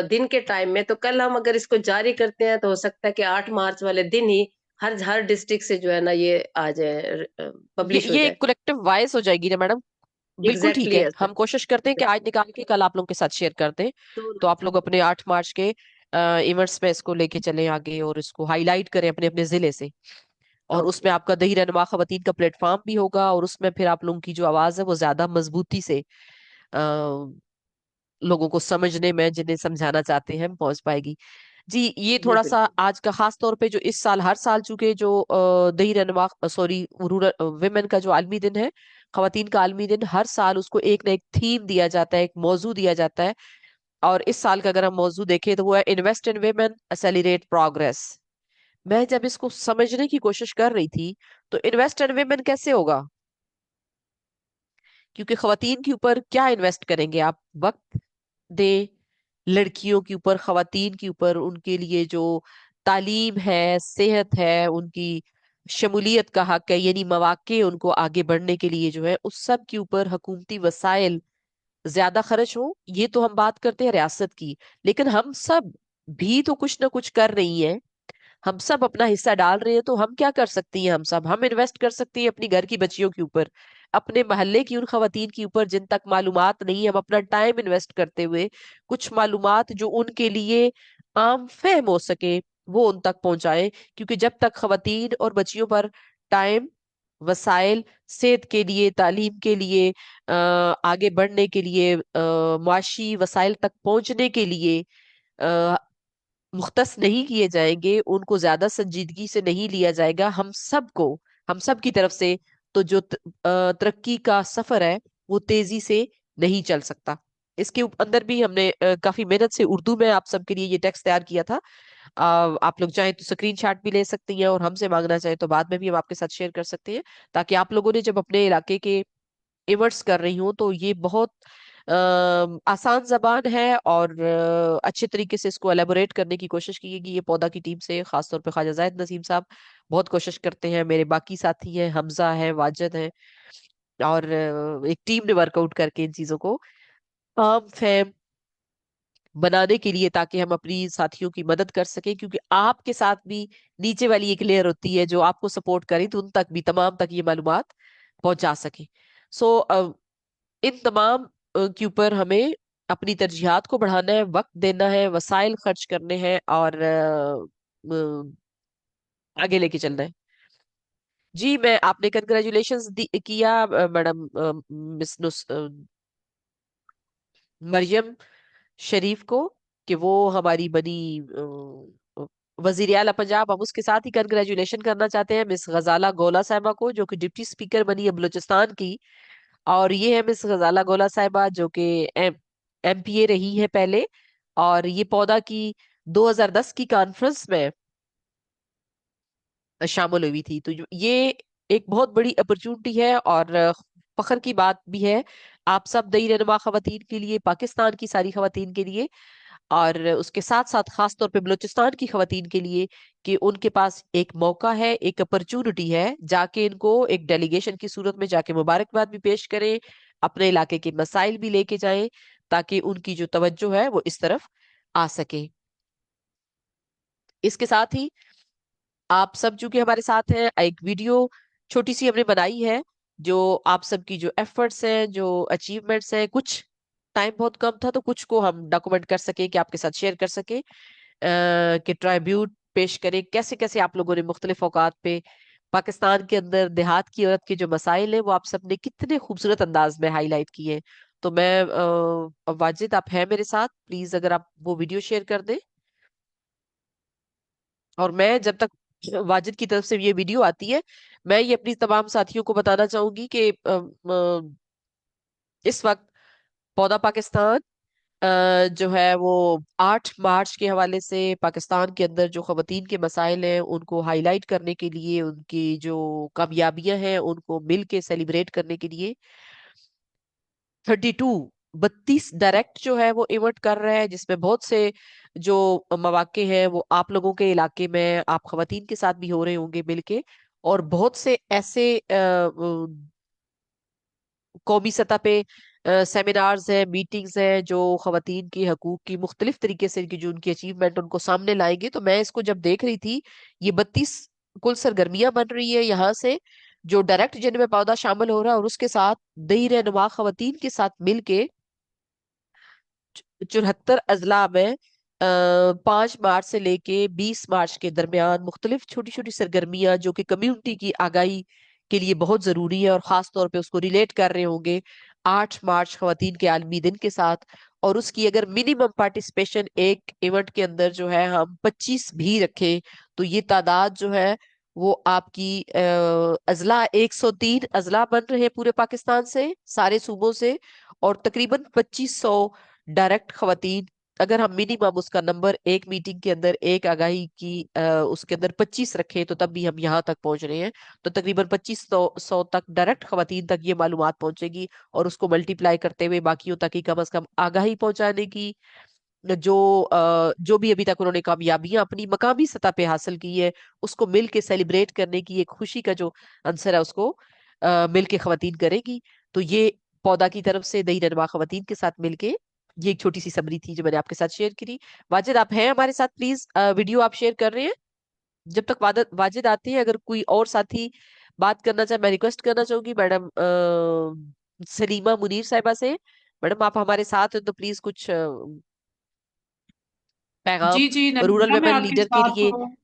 دن کے ٹائم میں، تو کل ہم اگر اس کو جاری کرتے ہیں تو ہو سکتا ہے کہ 8 مارچ والے دن ہی ہر ڈسٹرکٹ سے جو ہے نا یہ آ جائے، پبلش ہو یہ جائے. ایک کولیکٹیو وائس ہو جائے گی نا میڈم. بالکل ٹھیک ایگزیکٹلی ہے، ایسا. ہم کوشش کرتے ہیں کہ آج نکال کے کل آپ لوگوں کے ساتھ شیئر کر دیں. تو آپ لوگ اپنے 8 مارچ کے ایونٹس میں اس کو لے کے چلیں آگے، اور اس کو ہائی لائٹ کریں اپنے اپنے ضلع سے. اور اس اوکے. میں آپ کا دیہی رہنما خواتین کا پلیٹ فارم بھی ہوگا، اور اس میں پھر آپ لوگوں کی جو آواز ہے وہ زیادہ مضبوطی سے لوگوں کو سمجھنے میں، جنہیں سمجھانا چاہتے ہیں، پہنچ پائے گی. جی یہ جی تھوڑا سا بالکل. آج کا خاص طور پہ جو اس سال ہر سال چونکہ جو دیہی رہنما سوری رورل ویمن کا جو عالمی دن ہے، خواتین کا عالمی دن، ہر سال اس کو ایک نہ ایک تھیم دیا جاتا ہے، ایک موضوع دیا جاتا ہے. اور اس سال کا اگر ہم موضوع دیکھیں تو وہ ہے انویسٹ ان ویمن ایسیلریٹ پروگرس. میں جب اس کو سمجھنے کی کوشش کر رہی تھی تو انویسٹ ان ویمن کیسے ہوگا، کیونکہ خواتین کے اوپر کیا انویسٹ کریں گے آپ؟ وقت دیں لڑکیوں کے اوپر، خواتین کے اوپر، ان کے لیے جو تعلیم ہے، صحت ہے، ان کی شمولیت کا حق ہے، یعنی مواقع ان کو آگے بڑھنے کے لیے جو ہے اس سب کے اوپر حکومتی وسائل زیادہ خرچ ہوں. یہ تو ہم بات کرتے ہیں ریاست کی، لیکن ہم سب بھی تو کچھ نہ کچھ کر رہی ہیں، ہم سب اپنا حصہ ڈال رہے ہیں. تو ہم کیا کر سکتی ہیں؟ ہم انویسٹ کر سکتے ہیں اپنی گھر کی بچیوں کے اوپر، اپنے محلے کی ان خواتین کے اوپر جن تک معلومات نہیں. ہم اپنا ٹائم انویسٹ کرتے ہوئے کچھ معلومات جو ان کے لیے عام فہم ہو سکے وہ ان تک پہنچائیں. کیونکہ جب تک خواتین اور بچیوں پر ٹائم، وسائل، صحت کے لیے، تعلیم کے لیے، آگے بڑھنے کے لیے، معاشی وسائل تک پہنچنے کے لیے مختص نہیں کیے جائیں گے، ان کو زیادہ سنجیدگی سے نہیں لیا جائے گا، ہم سب کی طرف سے، تو جو ترقی کا سفر ہے وہ تیزی سے نہیں چل سکتا. اس کے اندر بھی ہم نے کافی محنت سے اردو میں آپ سب کے لیے یہ ٹیکسٹ تیار کیا تھا. آپ لوگ چاہیں تو اسکرین شاٹ بھی لے سکتی ہیں، اور ہم سے مانگنا چاہیں تو بعد میں بھی ہم آپ کے ساتھ شیئر کر سکتے ہیں، تاکہ آپ لوگوں نے جب اپنے علاقے کے ایونٹس کر رہی ہوں تو یہ بہت آسان زبان ہے، اور اچھے طریقے سے اس کو الیبوریٹ کرنے کی کوشش کی گئی. یہ پودا کی ٹیم سے خاص طور پہ خواجہ زاہد نسیم صاحب بہت کوشش کرتے ہیں، میرے باقی ساتھی ہیں، حمزہ ہے، واجد ہیں، اور ایک ٹیم نے ورک آؤٹ کر کے ان چیزوں کو عام فہم بنانے کے لیے، تاکہ ہم اپنی ساتھیوں کی مدد کر سکیں. کیونکہ آپ کے ساتھ بھی نیچے والی ایک لیئر ہوتی ہے جو آپ کو سپورٹ کریں، تو ان تک بھی، تمام تک یہ معلومات پہنچا سکیں. سو ان تمام کے اوپر ہمیں اپنی ترجیحات کو بڑھانا ہے، وقت دینا ہے، وسائل خرچ کرنے ہیں، اور آگے لے کے چلنا ہے. جی میں آپ نے کنگریچولیشنز کیا میڈم مریم شریف کو کہ وہ ہماری بنی وزیر اعلیٰ پنجاب. ہم اس کے ساتھ ہی کنگریچولیشن کرنا چاہتے ہیں مس غزالہ گولا صاحبہ کو، جو کہ ڈپٹی اسپیکر بنی ہے بلوچستان کی. اور یہ ہے مس غزالہ گولا صاحبہ جو کہ ایم پی اے رہی ہے پہلے، اور یہ پودا کی 2010 کی کانفرنس میں شامل ہوئی تھی. تو یہ ایک بہت بڑی اپرچونٹی ہے، اور فخر کی بات بھی ہے آپ سب دیہی رہنما خواتین کے لیے، پاکستان کی ساری خواتین کے لیے، اور اس کے ساتھ ساتھ خاص طور پہ بلوچستان کی خواتین کے لیے، کہ ان کے پاس ایک موقع ہے، ایک اپرچونٹی ہے، جا کے ان کو ایک ڈیلیگیشن کی صورت میں جا کے مبارکباد بھی پیش کریں، اپنے علاقے کے مسائل بھی لے کے جائیں، تاکہ ان کی جو توجہ ہے وہ اس طرف آ سکے. اس کے ساتھ ہی آپ سب چونکہ ہمارے ساتھ ہیں، ایک ویڈیو چھوٹی سی ہم نے بنائی ہے، جو آپ سب کی جو ایفرٹس ہیں، جو اچیومنٹس ہیں، کچھ ٹائم بہت کم تھا تو کچھ کو ہم ڈاکومنٹ کر سکیں، کہ آپ کے ساتھ شیئر کر سکیں، کہ ٹرائیبیوٹ پیش کریں کیسے کیسے آپ لوگوں نے مختلف اوقات پہ پاکستان کے اندر دیہات کی عورت کے جو مسائل ہیں وہ آپ سب نے کتنے خوبصورت انداز میں ہائی لائٹ کیے. تو میں واجد آپ ہیں میرے ساتھ، پلیز اگر آپ وہ ویڈیو شیئر کر دیں. اور میں جب تک واجد کی طرف سے یہ ویڈیو آتی ہے، میں یہ اپنی تمام ساتھیوں کو بتانا چاہوں گی کہ اس وقت پودا پاکستان جو ہے وہ 8 مارچ کے حوالے سے پاکستان کے اندر جو خواتین کے مسائل ہیں ان کو ہائی لائٹ کرنے کے لیے، ان کی جو کامیابیاں ہیں ان کو مل کے سیلیبریٹ کرنے کے لیے 32 ڈائریکٹ جو ہے وہ ایونٹ کر رہا ہے، جس میں بہت سے جو مواقع ہیں وہ آپ لوگوں کے علاقے میں آپ خواتین کے ساتھ بھی ہو رہے ہوں گے مل کے، اور بہت سے ایسے قومی سطح پہ سیمینارز ہیں، میٹنگز ہیں جو خواتین کی حقوق کی مختلف طریقے سے جو ان کی اچیومنٹ ان کو سامنے لائیں گے. تو میں اس کو جب دیکھ رہی تھی، یہ 32 کل سرگرمیاں بن رہی ہے یہاں سے جو ڈائریکٹ جن میں پودا شامل ہو رہا ہے، اور اس کے ساتھ دیہی رہنما خواتین کے ساتھ مل کے 74 اضلاع میں 5 مارچ سے لے کے 20 مارچ کے درمیان مختلف چھوٹی چھوٹی سرگرمیاں جو کہ کمیونٹی کی آگاہی کے لیے بہت ضروری ہے، اور خاص طور پہ اس کو ریلیٹ کر رہے ہوں گے 8 مارچ خواتین کے عالمی دن کے ساتھ. اور اس کی اگر منیمم پارٹیسپیشن ایک ایونٹ کے اندر جو ہے ہم 25 بھی رکھیں، تو یہ تعداد جو ہے وہ آپ کی اضلاع 103 اضلاع بن رہے ہیں پورے پاکستان سے، سارے صوبوں سے، اور تقریباً 2500 ڈائریکٹ خواتین. اگر ہم منیمم اس کا نمبر ایک میٹنگ کے اندر ایک آگاہی کی اس کے اندر 25 رکھیں تو تب بھی ہم یہاں تک پہنچ رہے ہیں. تو تقریباً 2500 تک ڈائریکٹ خواتین تک یہ معلومات پہنچے گی، اور اس کو ملٹی پلائی کرتے ہوئے باقیوں تک ہی کم از کم آگاہی پہنچانے کی جو جو بھی ابھی تک انہوں نے کامیابیاں اپنی مقامی سطح پہ حاصل کی ہے اس کو مل کے سیلیبریٹ کرنے کی ایک خوشی کا جو عنصر ہے اس کو مل کے خواتین کرے گی. تو یہ پودا کی طرف سے دیہی رہنما خواتین کے ساتھ مل کے یہ ایک چھوٹی سی سمری تھی جو میں نے آپ کے ساتھ شیئر کی. واجد آپ ہیں ہمارے ساتھ؟ پلیز ویڈیو آپ شیئر کر رہے ہیں. جب تک واجد آتے ہیں، اگر کوئی اور ساتھی بات کرنا چاہے، میں ریکویسٹ کرنا چاہوں گی میڈم سلیمہ منیر صاحبہ سے. میڈم آپ ہمارے ساتھ ہیں تو پلیز کچھ پیغام جی جی رورل نفیسہ میں ویمن آپ کے لیڈر کے ساتھ لیے. ہوں.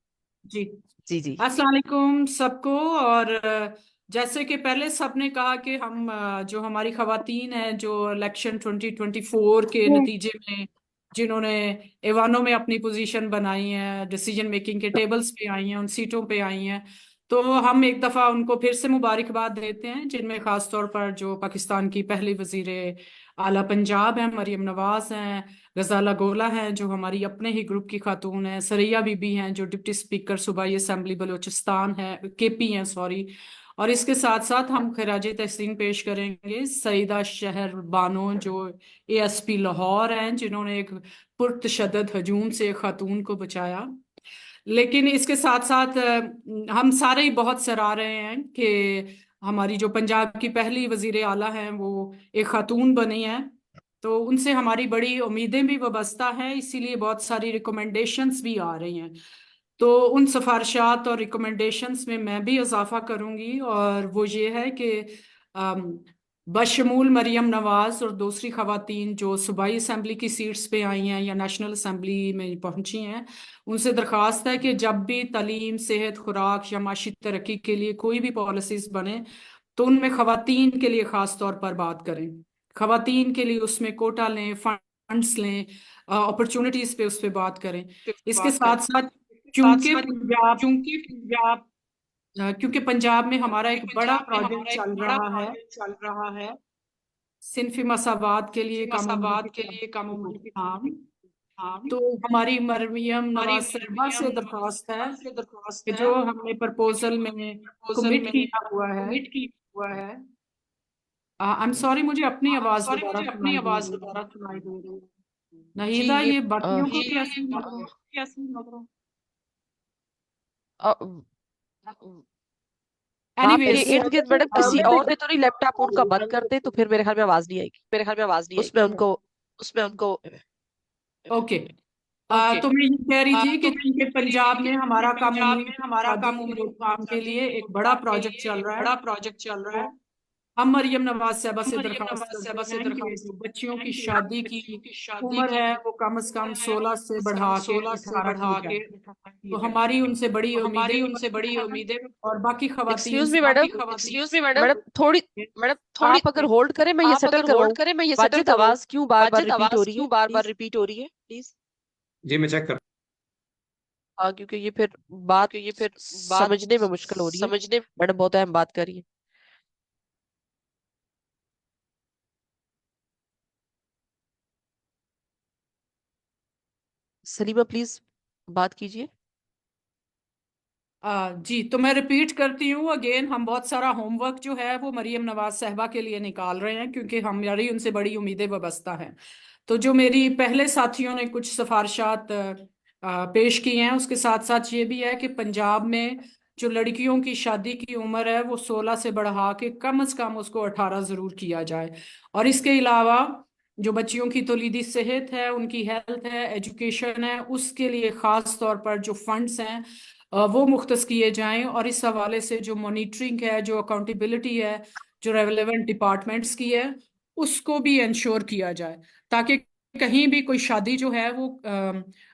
جی جی جی السلام علیکم سب کو. اور جیسے کہ پہلے سب نے کہا کہ ہم جو ہماری خواتین ہیں جو الیکشن 2024 کے نتیجے میں جنہوں نے ایوانوں میں اپنی پوزیشن بنائی ہیں، ڈیسیجن میکنگ کے ٹیبلز پہ آئی ہیں، ان سیٹوں پہ آئی ہیں، تو ہم ایک دفعہ ان کو پھر سے مبارکباد دیتے ہیں، جن میں خاص طور پر جو پاکستان کی پہلی وزیر اعلیٰ پنجاب ہیں مریم نواز ہیں، غزالہ گولہ ہیں جو ہماری اپنے ہی گروپ کی خاتون ہیں، سریا بی بی ہیں جو ڈپٹی اسپیکر صوبائی اسمبلی بلوچستان ہے، کے پی ہیں سوری. اور اس کے ساتھ ساتھ ہم خراج تحسین پیش کریں گے سعیدہ شہر بانو جو اے ایس پی لاہور ہیں، جنہوں نے ایک پرتشدد ہجوم سے ایک خاتون کو بچایا. لیکن اس کے ساتھ ساتھ ہم سارے ہی بہت سراہ رہے ہیں کہ ہماری جو پنجاب کی پہلی وزیر اعلیٰ ہیں وہ ایک خاتون بنی ہیں، تو ان سے ہماری بڑی امیدیں بھی وابستہ ہیں، اسی لیے بہت ساری ریکومنڈیشنز بھی آ رہی ہیں. تو ان سفارشات اور ریکومنڈیشنز میں بھی اضافہ کروں گی، اور وہ یہ ہے کہ بشمول مریم نواز اور دوسری خواتین جو صوبائی اسمبلی کی سیٹس پہ آئی ہیں یا نیشنل اسمبلی میں پہنچی ہیں، ان سے درخواست ہے کہ جب بھی تعلیم، صحت، خوراک یا معاشی ترقی کے لیے کوئی بھی پالیسیز بنے تو ان میں خواتین کے لیے خاص طور پر بات کریں. خواتین کے لیے اس میں کوٹا لیں، فنڈز لیں، اپرچونٹیز پہ اس پہ بات کریں. اس کے ساتھ ساتھ چونکہ پنجاب کیونکہ پنجاب میں ہمارا ایک بڑا پروجیکٹ چل رہا ہے صنفی مساوات کے لیے کم عمری کی خواتین کی روکتھام، تو ہماری مریم نواز صاحبہ سے درخواست ہے کہ جو ہم نے پرپوزل میں کمٹ کیا ہوا ہے. I'm sorry مجھے اپنی آواز دوبارہ سنائی دے رہی ہے. جی نہیدہ یہ یہ باقیوں کو کیسے اینی آپ کے ویز ارد گرد میڈم کسی اور نے تو نہیں لیپ ٹاپ ان کا بند کر دے تو پھر میرے خیال میں آواز نہیں آئے گی. اس میں ان کو اوکے. تو میں یہ کہہ رہی تھی کہ چونکہ پنجاب میں ہمارا کم عمری کی شادی کی روک تھام کے لیے ایک بڑا پروجیکٹ چل رہا ہے، हम मरियम नवाज साहबा से दरख्वास्त करते हैं कि जो बच्चियों की शादी की उम्र है वो कम से कम 16 से बढ़ा के 18 की जाए। तो हमारी उनसे बड़ी उम्मीदें और बाकी एक्सक्यूज खवातीन मी मैडम, मैडम थोड़ी, आप अगर होल्ड करें मैं ये सेटल करवाऊं। वाजिद आवाज क्यों बार बार रिपीट हो रही है प्लीज? जी मैं चेक कर। हाँ, क्योंकि ये फिर बात समझने में मुश्किल हो रही है। मैडम बहुत अहम बात कर रही है। सलीमा प्लीज बात कीजिए। जी, तो मैं रिपीट करती हूँ अगेन, हम बहुत सारा होमवर्क जो है वो मरियम नवाज साहबा के लिए निकाल रहे हैं क्योंकि हमारी उनसे बड़ी उम्मीदें वाबस्ता हैं। तो जो मेरी पहले साथियों ने कुछ सिफारिशात पेश की हैं, उसके साथ साथ ये भी है कि पंजाब में जो लड़कियों की शादी की उम्र है वो 16 से बढ़ा के कम से कम उसको 18 जरूर किया जाए। और इसके अलावा जो बच्चियों की तौलीदी सेहत है, उनकी हेल्थ है, एजुकेशन है, उसके लिए ख़ास तौर पर जो फंड्स हैं वो मुख्तस किए जाएं। और इस हवाले से जो मॉनिटरिंग है, जो अकाउंटेबिलिटी है, जो रेलेवेंट डिपार्टमेंट्स की है, उसको भी इंश्योर किया जाए ताकि कहीं भी कोई शादी जो है वो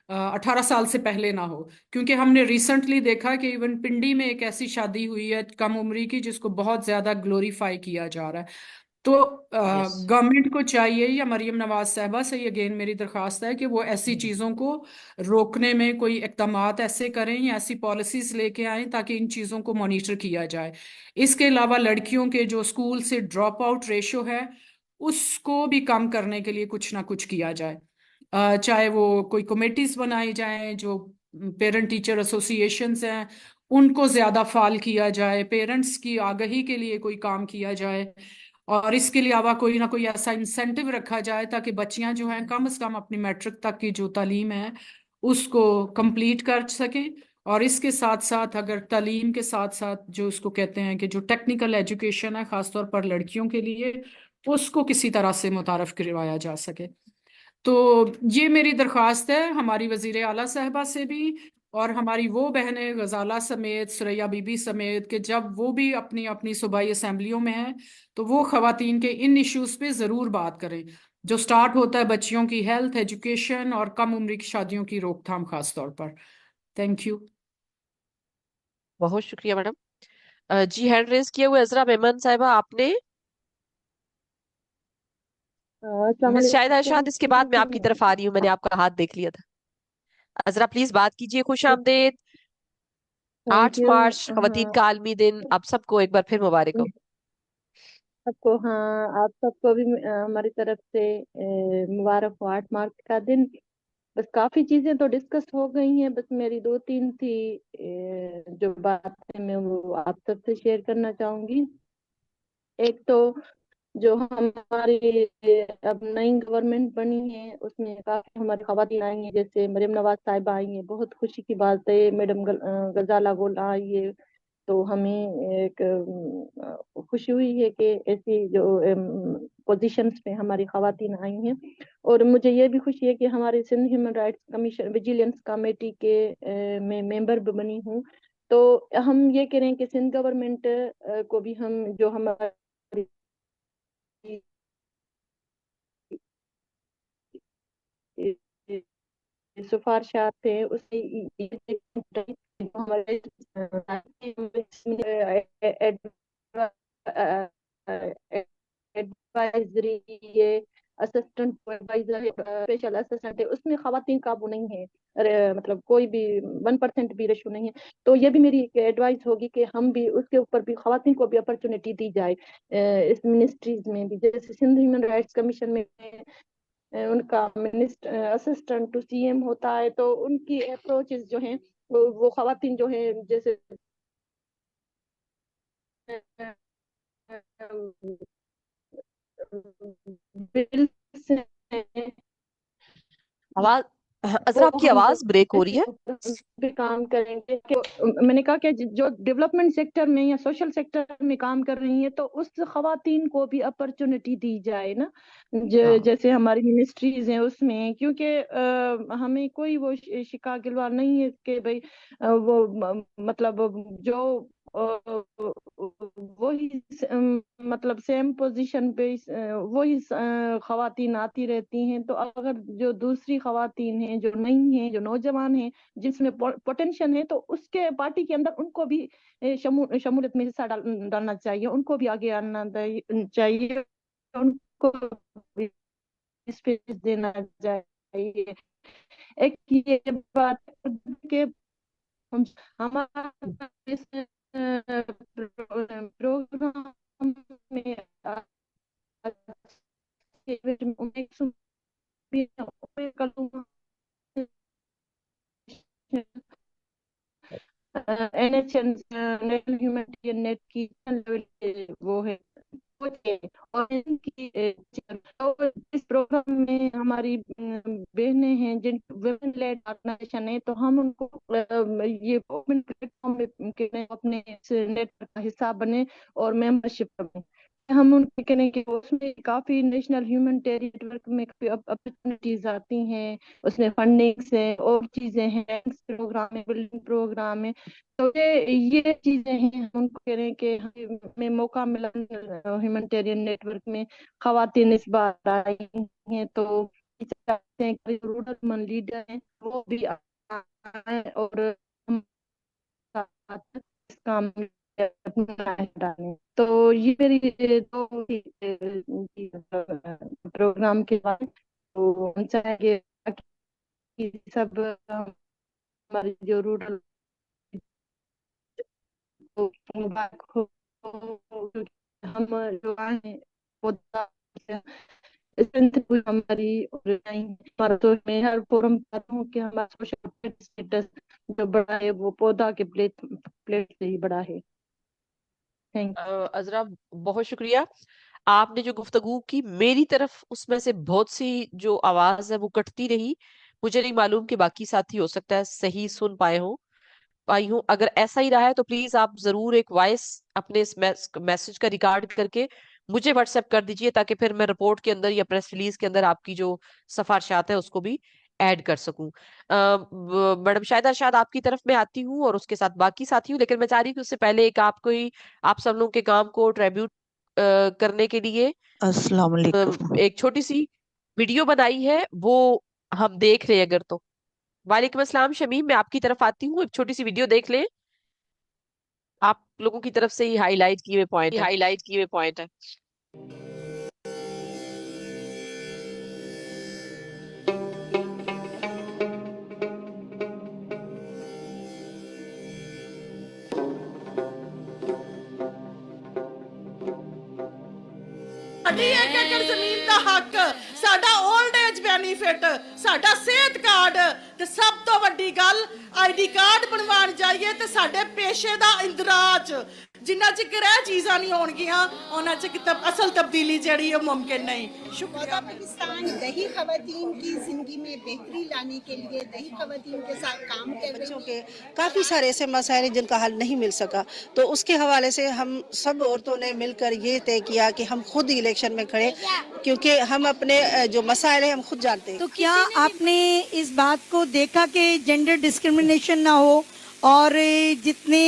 18 साल से पहले ना हो। क्योंकि हमने रिसेंटली देखा कि इवन पिंडी में एक ऐसी शादी हुई है कम उम्री की जिसको बहुत ज्यादा ग्लोरीफाई किया जा रहा है। तो गवर्नमेंट को चाहिए या मरियम नवाज साहबा से ये अगेन मेरी दरख्वास्त है कि वो ऐसी चीज़ों को रोकने में कोई इक़दामात ऐसे करें या ऐसी पॉलिसीज लेके आएं ताकि इन चीज़ों को मॉनिटर किया जाए। इसके अलावा लड़कियों के जो स्कूल से ड्रॉप आउट रेशो है उसको भी कम करने के लिए कुछ ना कुछ किया जाए। चाहे वो कोई कमेटीज बनाई जाएं, जो पेरेंट टीचर एसोसिएशंस हैं उनको ज़्यादा फाल किया जाए, पेरेंट्स की आगाही के लिए कोई काम किया जाए। और इसके अलावा कोई ना कोई ऐसा इंसेंटिव रखा जाए ताकि बच्चियां जो हैं कम से कम अपनी मैट्रिक तक की जो तालीम है उसको कंप्लीट कर सकें। और इसके साथ साथ अगर तालीम के साथ साथ जो उसको कहते हैं कि जो टेक्निकल एजुकेशन है ख़ासतौर पर लड़कियों के लिए, उसको किसी तरह से मुतारफ करवाया जा सके। तो ये मेरी दरख्वास्त है हमारी वजीर आला साहबा से भी और हमारी वो बहनें गजाला समेत, सुरैया बीबी समेत, कि जब वो भी अपनी अपनी सूबाई असम्बलियों में हैं तो वो खवातीन के इन इश्यूज पे ज़रूर बात करें जो स्टार्ट होता है बच्चियों की हेल्थ, एजुकेशन और कम उम्र की शादियों की रोकथाम खास तौर पर। Thank you. बहुत शुक्रिया मैडम। जी, हैंड रेज किए हुए अजरा मेमन साहिबा आपने। मिस शाहिदा इरशाद, इसके बाद मैं आपकी तरफ आ रही हूँ, मैंने आपका हाथ देख लिया था। अजरा प्लीज बात कीजिए। खुश आमदेद। 8 थैंक यू। मार्च खवातीन हाँ, का आलमी दिन, आप सबको एक बार फिर मुबारक हो। सबको, हाँ आप सबको भी हमारी तरफ से मुबारक हो 8 मार्च का दिन। बस काफी चीजें तो डिस्कस हो गई हैं, बस मेरी 2-3 थी जो बातें मैं वो आप सबसे शेयर करना चाहूंगी। एक तो जो हमारी अब नई गवर्नमेंट बनी है उसमें काफी हमारी खवातीन आई हैं, जैसे मरियम नवाज साहिबा आई हैं, बहुत खुशी की बात है। मैडम गजाला गोल आई है, तो हमें एक खुशी हुई है कि ऐसी जो पोजीशंस पे हमारी खवातीन आई हैं। और मुझे ये भी खुशी है कि हमारे Sindh human rights commission vigilance committee के में मेंबर भी बनी हूँ। तो हम ये कह रहे हैं कि सिंध गवर्नमेंट को भी हम जो हमारी सिफारिशात थे उससे हमारे एडवाइजरी, ये असिस्टेंट एडवाइजर, स्पेशल असिस्टेंट है, उसमें खवातीन काबू नहीं है। मतलब कोई भी 1% भी रेशो नहीं है। तो ये भी मेरी एडवाइस होगी कि हम भी उसके ऊपर भी खवातीन को भी अपॉर्चुनिटी दी जाए इस मिनिस्ट्रीज में भी। जैसे सिंध ह्यूमन राइट्स कमीशन में उनका मिनिस्टर असिस्टेंट टू सीएम होता है, तो उनकी अप्रोचेस जो हैं वो खवातीन जो है जैसे बिल से आवाज, वो अजरा आपकी हम आवाज ब्रेक हो रही है। भी काम करेंगे कि मैंने कहा कि जो डेवलपमेंट सेक्टर में या सोशल सेक्टर में काम कर रही हैं तो उस खवातीन को भी अपॉर्चुनिटी दी जाए ना, हाँ, जैसे हमारी मिनिस्ट्रीज हैं उसमें। क्योंकि हमें कोई वो शिकवा गिलवा नहीं है कि भाई वो मतलब जो वही मतलब सेम पोजीशन पे वही खवातीन आती रहती हैं। तो अगर जो दूसरी खवातीन हैं, जो नई हैं, जो नौजवान हैं, जिसमें पोटेंशियल है, तो उसके पार्टी के अंदर उनको भी शमूलियत में हिस्सा डालना चाहिए, उनको भी आगे आना चाहिए, उनको भी स्पेस देना चाहिए। एक ये बात कि हमारा इस प्रोग्राम में NHN नेशनल ह्यूमैनिटेरियन नेट की लेवल वो है और इनकी तो इस प्रोग्राम में हमारी बहनें हैं जिन वुमेन लेड ऑर्गेनाइजेशन है, तो हम उनको ये ओपन प्लेटफॉर्म के अपने नेटवर्क का हिस्सा बने और मेंबरशिप बने। हम उनके कहने कि उसमें काफी नेशनल ह्यूमैनिटेरियन नेटवर्क में अपॉर्चुनिटीज आती हैं, उसमें फंडिंग से और चीजें हैं, प्रोग्राम है, बिल्डिंग प्रोग्राम है। तो ये चीजें हैं, हम उनको कह रहे हैं कि हमें मौका मिला ह्यूमैनिटेरियन नेटवर्क में, खवातीन इस बार आई हैं, तो चाहते हैं कि रूरल वुमन लीडर हैं वो भी आए और हम साथ इस काम में अपना डालें। तो ये मेरी दो प्रोग्राम के बाद तो हम चाहेंगे कि सब हमारे जो रूरल हो, हम जो आए पौधा स्ट्रेंथ हुई हमारी और भारतों में हर फोरम पाता हूँ कि हमारा सोशल स्टेटस जो बड़ा है वो पौधा के प्लेट से ही बड़ा है। थैंक अजरा, बहुत शुक्रिया। आपने जो गुफ्तगू की, मेरी तरफ उसमें से बहुत सी जो आवाज है वो कटती रही। मुझे नहीं मालूम कि बाकी साथी हो सकता है सही सुन पाई हूँ। अगर ऐसा ही रहा है तो प्लीज आप जरूर एक वॉइस अपने इस मैसेज का रिकॉर्ड करके मुझे व्हाट्सएप कर दीजिए, ताकि फिर मैं रिपोर्ट के अंदर या प्रेस रिलीज के अंदर आपकी जो सिफारिशात है उसको भी ऐड कर सकूं। मैडम शायद अरशाद, आपकी तरफ मैं आती हूँ और उसके साथ बाकी साथी हूँ, लेकिन मैं चाह रही हूँ कि उससे पहले एक आपको ही, आप सब लोगों के काम को ट्रिब्यूट करने के लिए अस्सलाम वालेकुम। एक छोटी सी वीडियो बनाई है, वो हम देख रहे हैं अगर तो। वालेकुम अस्सलाम शमीम, मैं आपकी तरफ आती हूँ, एक छोटी सी वीडियो देख लें। आप लोगों की तरफ से ही हाईलाइट किए हुए पॉइंट है। ਸਾਡੀ ਇੱਕ ਏਕੜ ਜ਼ਮੀਨ ਦਾ ਹੱਕ, ਸਾਡਾ 올ਡ ਏਜ ਬੈਨੀਫਿਟ, ਸਾਡਾ ਸਿਹਤ ਕਾਰਡ ਤੇ ਸਭ ਤੋਂ ਵੱਡੀ ਗੱਲ ਆਈਡੀ ਕਾਰਡ ਬਣਵਾਉਣ ਜਾਈਏ ਤੇ ਸਾਡੇ ਪੇਸ਼ੇ ਦਾ ਇੰਦਰਾਜ, ਜਿੰਨਾ ਚਿਰ ਇਹ ਚੀਜ਼ਾਂ ਨਹੀਂ ਹੋਣਗੀਆਂ ਉਹਨਾਂ ਚਿਰ ਅਸਲ ਤਬਦੀਲੀ ਜਿਹੜੀ ਉਹ ਮੁਮਕਿਨ नहीं। शुक्रिया। पाकिस्तान दही खवातीन की जिंदगी में बेहतरी लाने के लिए दही खवातीन के साथ काम कर रही बच्चों के काफ़ी सारे ऐसे मसाइल जिनका हल नहीं मिल सका, तो उसके हवाले से हम सब औरतों ने मिलकर ये तय किया कि हम खुद इलेक्शन में खड़े, क्योंकि हम अपने जो मसाइल हैं हम खुद जानते हैं। तो क्या आपने इस बात को देखा कि जेंडर डिस्क्रिमिनेशन ना हो और जितने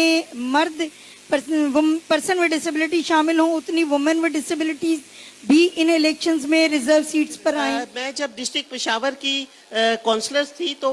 मर्द पर्सन विद डिसेबिलिटी शामिल हों उतनी वुमेन विद डिसेबिलिटीज भी इन इलेक्शंस में रिजर्व सीट्स पर आए? मैं जब डिस्ट्रिक्ट पेशावर की काउंसलर थी तो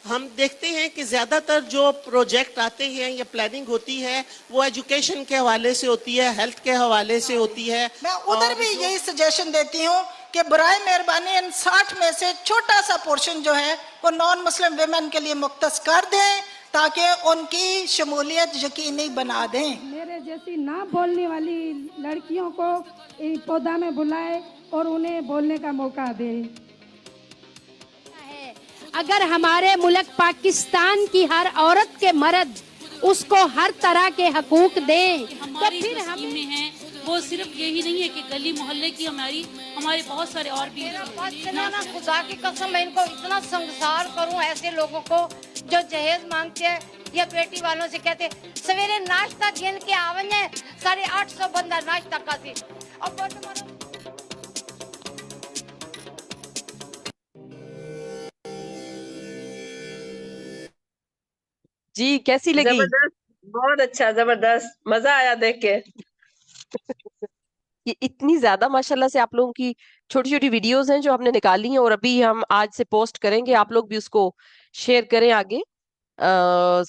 हम देखते हैं कि ज़्यादातर जो प्रोजेक्ट आते हैं या प्लानिंग होती है वो एजुकेशन के हवाले से होती है, हेल्थ के हवाले से होती है। मैं उधर भी यही सजेशन देती हूँ कि बराए मेहरबानी इन 60 में से छोटा सा पोर्शन जो है वो नॉन मुस्लिम वेमेन के लिए मुख्तस कर दें, ताकि उनकी शमूलियत यकीनी बना दें। मेरे जैसी ना बोलने वाली लड़कियों को पौधा में बुलाए और उन्हें बोलने का मौका दे। अगर हमारे मुल्क पाकिस्तान की हर औरत के मर्द उसको हर तरह के हकूक दें, तो फिर हम में हैं वो सिर्फ यही नहीं है कि गली मोहल्ले की हमारे बहुत सारे और भी ना खुदा की कसम मैं इनको इतना संसार करूं, ऐसे लोगों को जो जहेज मांगते हैं या बेटी वालों से कहते सवेरे नाश्ता गिन के आवने 850 बंदा नाश्ता खाती और जी कैसी लगी? जबरदस्त, बहुत अच्छा, जबरदस्त, मजा आया देख के। ये इतनी ज्यादा माशाल्लाह से आप लोगों की छोटी छोटी वीडियोस हैं जो हमने निकाली हैं, और अभी हम आज से पोस्ट करेंगे, आप लोग भी उसको शेयर करें आगे।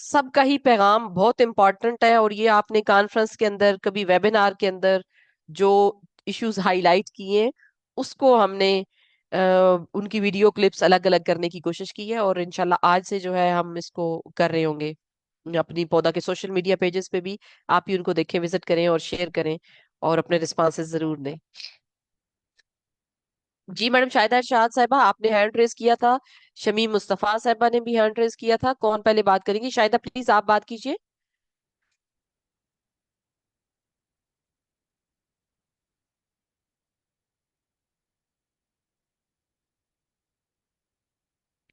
सबका ही पैगाम बहुत इम्पोर्टेंट है, और ये आपने कॉन्फ्रेंस के अंदर, कभी वेबिनार के अंदर जो इश्यूज हाईलाइट किए हैं, उसको हमने उनकी वीडियो क्लिप्स अलग अलग करने की कोशिश की है, और इंशाल्लाह आज से जो है हम इसको कर रहे होंगे अपनी पौधा के सोशल मीडिया पेजेस पे भी। आप भी उनको देखें, विजिट करें और शेयर करें, और अपने रिस्पॉन्सेज जरूर दें। जी मैडम शाहिदा इरशाद साहिबा, आपने हैंड रेज किया था। शमीम मुस्तफा साहिबा ने भी हैंड रेज किया था। कौन पहले बात करेंगी? शाहिदा प्लीज आप बात कीजिए।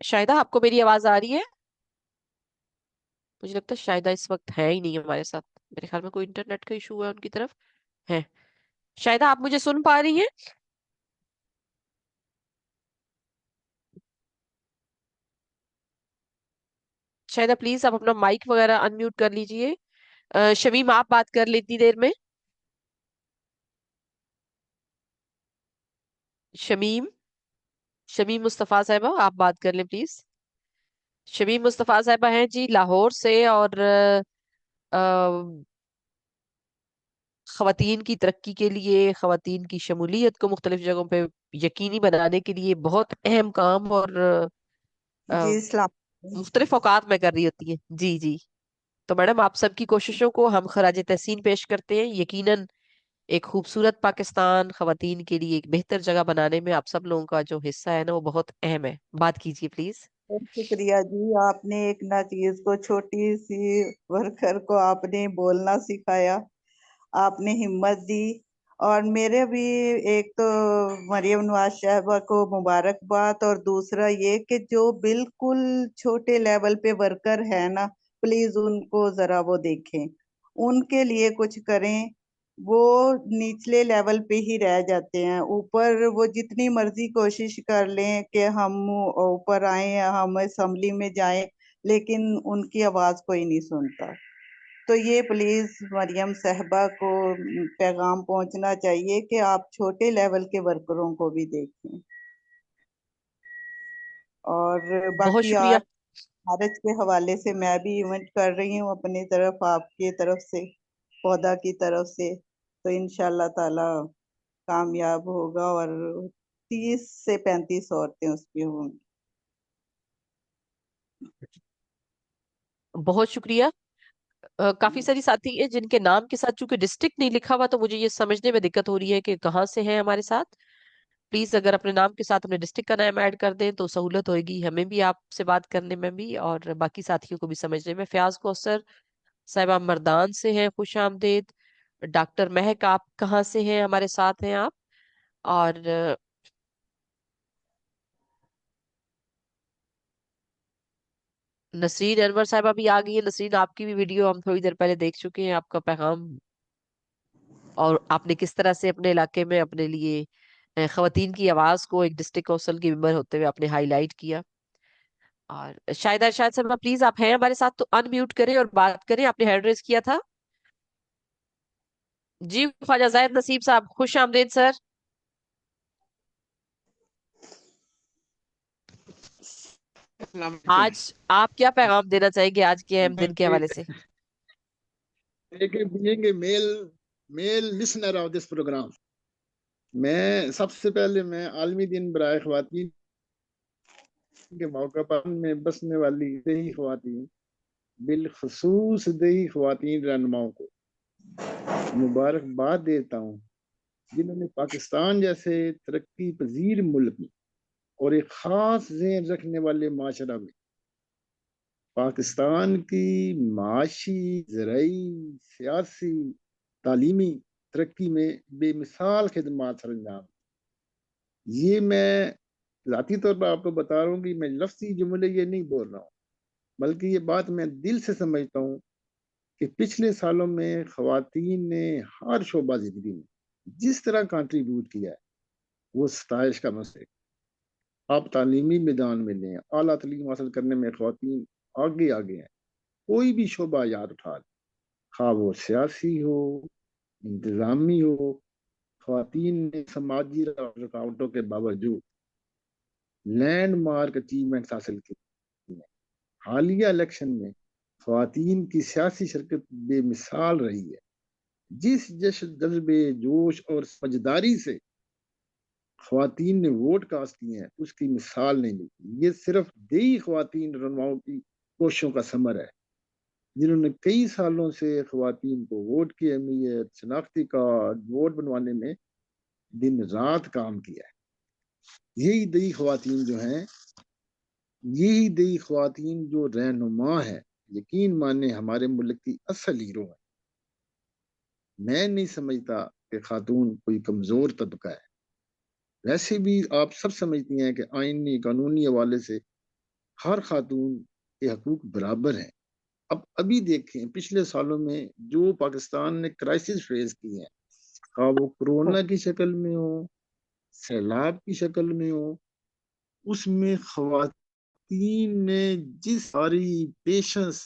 शाहिदा, आपको मेरी आवाज आ रही है? मुझे लगता है शाहिदा इस वक्त है ही नहीं हमारे साथ। मेरे ख्याल में कोई इंटरनेट का इशू है उनकी तरफ। है शाहिदा, आप मुझे सुन पा रही हैं? शाहिदा प्लीज आप अपना माइक वगैरह अनम्यूट कर लीजिए। शमीम आप बात कर ले इतनी देर में। शमीम शमीम मुस्तफा साहिबा आप बात कर लें प्लीज। शमीम मुस्तफा साहिबा हैं जी लाहौर से, और खवातीन की तरक्की के लिए, खवातीन की शमूलियत को मुख्तलिफ जगहों पे यकीनी बनाने के लिए बहुत अहम काम, और जी सलाम। मुख्तलिफ औकात में कर रही होती है। जी जी। तो मैडम आप सबकी कोशिशों को हम खराज तहसीन पेश करते हैं। यकीनन एक खूबसूरत पाकिस्तान खवातीन के लिए एक बेहतर जगह बनाने में आप सब लोगों का जो हिस्सा है ना, वो बहुत अहम है। बात कीजिए प्लीज। बहुत शुक्रिया जी, आपने एक ना चीज को, छोटी सी वर्कर को आपने बोलना सिखाया, आपने हिम्मत दी। और मेरे भी एक तो मरियम नवाज साहबा को मुबारकबाद, और दूसरा ये कि जो बिल्कुल छोटे लेवल पे वर्कर है ना, प्लीज उनको जरा वो देखें, उनके लिए कुछ करें। वो निचले लेवल पे ही रह जाते हैं, ऊपर वो जितनी मर्जी कोशिश कर लें कि हम ऊपर आए, हम असेंबली में जाएं, लेकिन उनकी आवाज कोई नहीं सुनता। तो ये प्लीज मरियम साहबा को पैगाम पहुंचना चाहिए कि आप छोटे लेवल के वर्करों को भी देखें। और बहुत बाकी शुक्रिया। आज मार्च के हवाले से मैं भी इवेंट कर रही हूँ अपनी तरफ, आपकी तरफ से, पौधा की तरफ से, तो इंशाल्लाह ताला कामयाब होगा, और 30 से 35 औरतें उसमें होंगी। बहुत शुक्रिया। काफी सारी साथी है जिनके नाम के साथ चूंकि डिस्ट्रिक्ट नहीं लिखा हुआ, तो मुझे ये समझने में दिक्कत हो रही है कि कहाँ से हैं हमारे साथ। प्लीज अगर अपने नाम के साथ अपने डिस्ट्रिक्ट का नाम ऐड कर दें तो सहूलत होगी हमें भी आपसे बात करने में भी, और बाकी साथियों को भी समझने में। फयाज कौसर साहिबा मर्दान से हैं, खुश आमदेद। डॉक्टर महक आप कहाँ से हैं? हमारे साथ हैं आप? और नसरीन अनवर साहिबा भी आ गई है। नसरीन आपकी भी वीडियो हम थोड़ी देर पहले देख चुके हैं, आपका पैगाम, और आपने किस तरह से अपने इलाके में अपने लिए खवातीन की आवाज को एक डिस्ट्रिक्ट काउंसिल की मेंबर होते हुए आपने हाईलाइट किया। और शायद साहब प्लीज आप हैं हमारे साथ तो अनम्यूट करें और बात करें। आपने हैंड रेज किया था। जी ख्वाजा जायद नसीब साहब, खुश आमदेद सर। आज आप क्या पैगाम देना चाहेंगे आज के अहम दिन के हवाले से? being a male listener of this program, मैं सबसे पहले मैं आलमी दिन बराए ख्वातीन के मौका पर में बसने वाली दही ख्वातीन, बिलखसूस दही ख्वातीन रहनुमाओं को मुबारकबाद देता हूँ, जिन्होंने पाकिस्तान जैसे तरक्की पजीर मुल्क में और एक खास ज़हन रखने वाले माशरा में पाकिस्तान की माशी, ज़राई, सियासी, तालीमी तरक्की में बेमिसाल खिदमात सरंजाम। ये मैं ज़ाती तौर पर आपको बता रहा हूँ कि मैं लफ्ज़ी जुमले ये नहीं बोल रहा हूँ, बल्कि ये बात मैं दिल से समझता हूँ कि पिछले सालों में ख़वातीन ने हर शोबा ज़िंदगी में जिस तरह कंट्रीब्यूट किया है वो सताइश का मसला। आप तालीमी मैदान में लें, आला तालीम हासिल करने में ख़वातीन आगे आगे हैं, कोई भी शोबा याद उठा लें, خواہ وہ سیاسی ہو، انتظامی ہو، خواتین نے سماجی رکاوٹوں کے باوجود لینڈ مارک اچیومنٹس حاصل کی ہیں۔ حالیہ الیکشن میں خواتین کی سیاسی شرکت بے مثال رہی ہے۔ جس جذبے، جوش اور سمجھداری سے خواتین نے ووٹ کاسٹ کیے ہیں اس کی مثال نہیں ملتی۔ یہ صرف دیہی خواتین رہنماؤں کی کوششوں کا ثمر ہے، جنہوں نے کئی سالوں سے خواتین کو ووٹ کی اہمیت، شناختی کارڈ، ووٹ بنوانے میں دن رات کام کیا ہے۔ یہی دیہی خواتین جو ہیں، یہی دیہی خواتین جو رہنما ہے، یقین مانے ہمارے ملک کی اصل ہیرو ہے۔ میں نہیں سمجھتا کہ خاتون کوئی کمزور طبقہ ہے۔ ویسے بھی آپ سب سمجھتی ہیں کہ آئینی قانونی حوالے سے ہر خاتون کے حقوق برابر ہیں۔ ابھی دیکھیں پچھلے سالوں میں جو پاکستان نے کرائسس فیس کی ہے، خواہ وہ کرونا کی شکل میں ہو، سیلاب کی شکل میں ہو، اس میں خواتین نے جس ساری پیشنس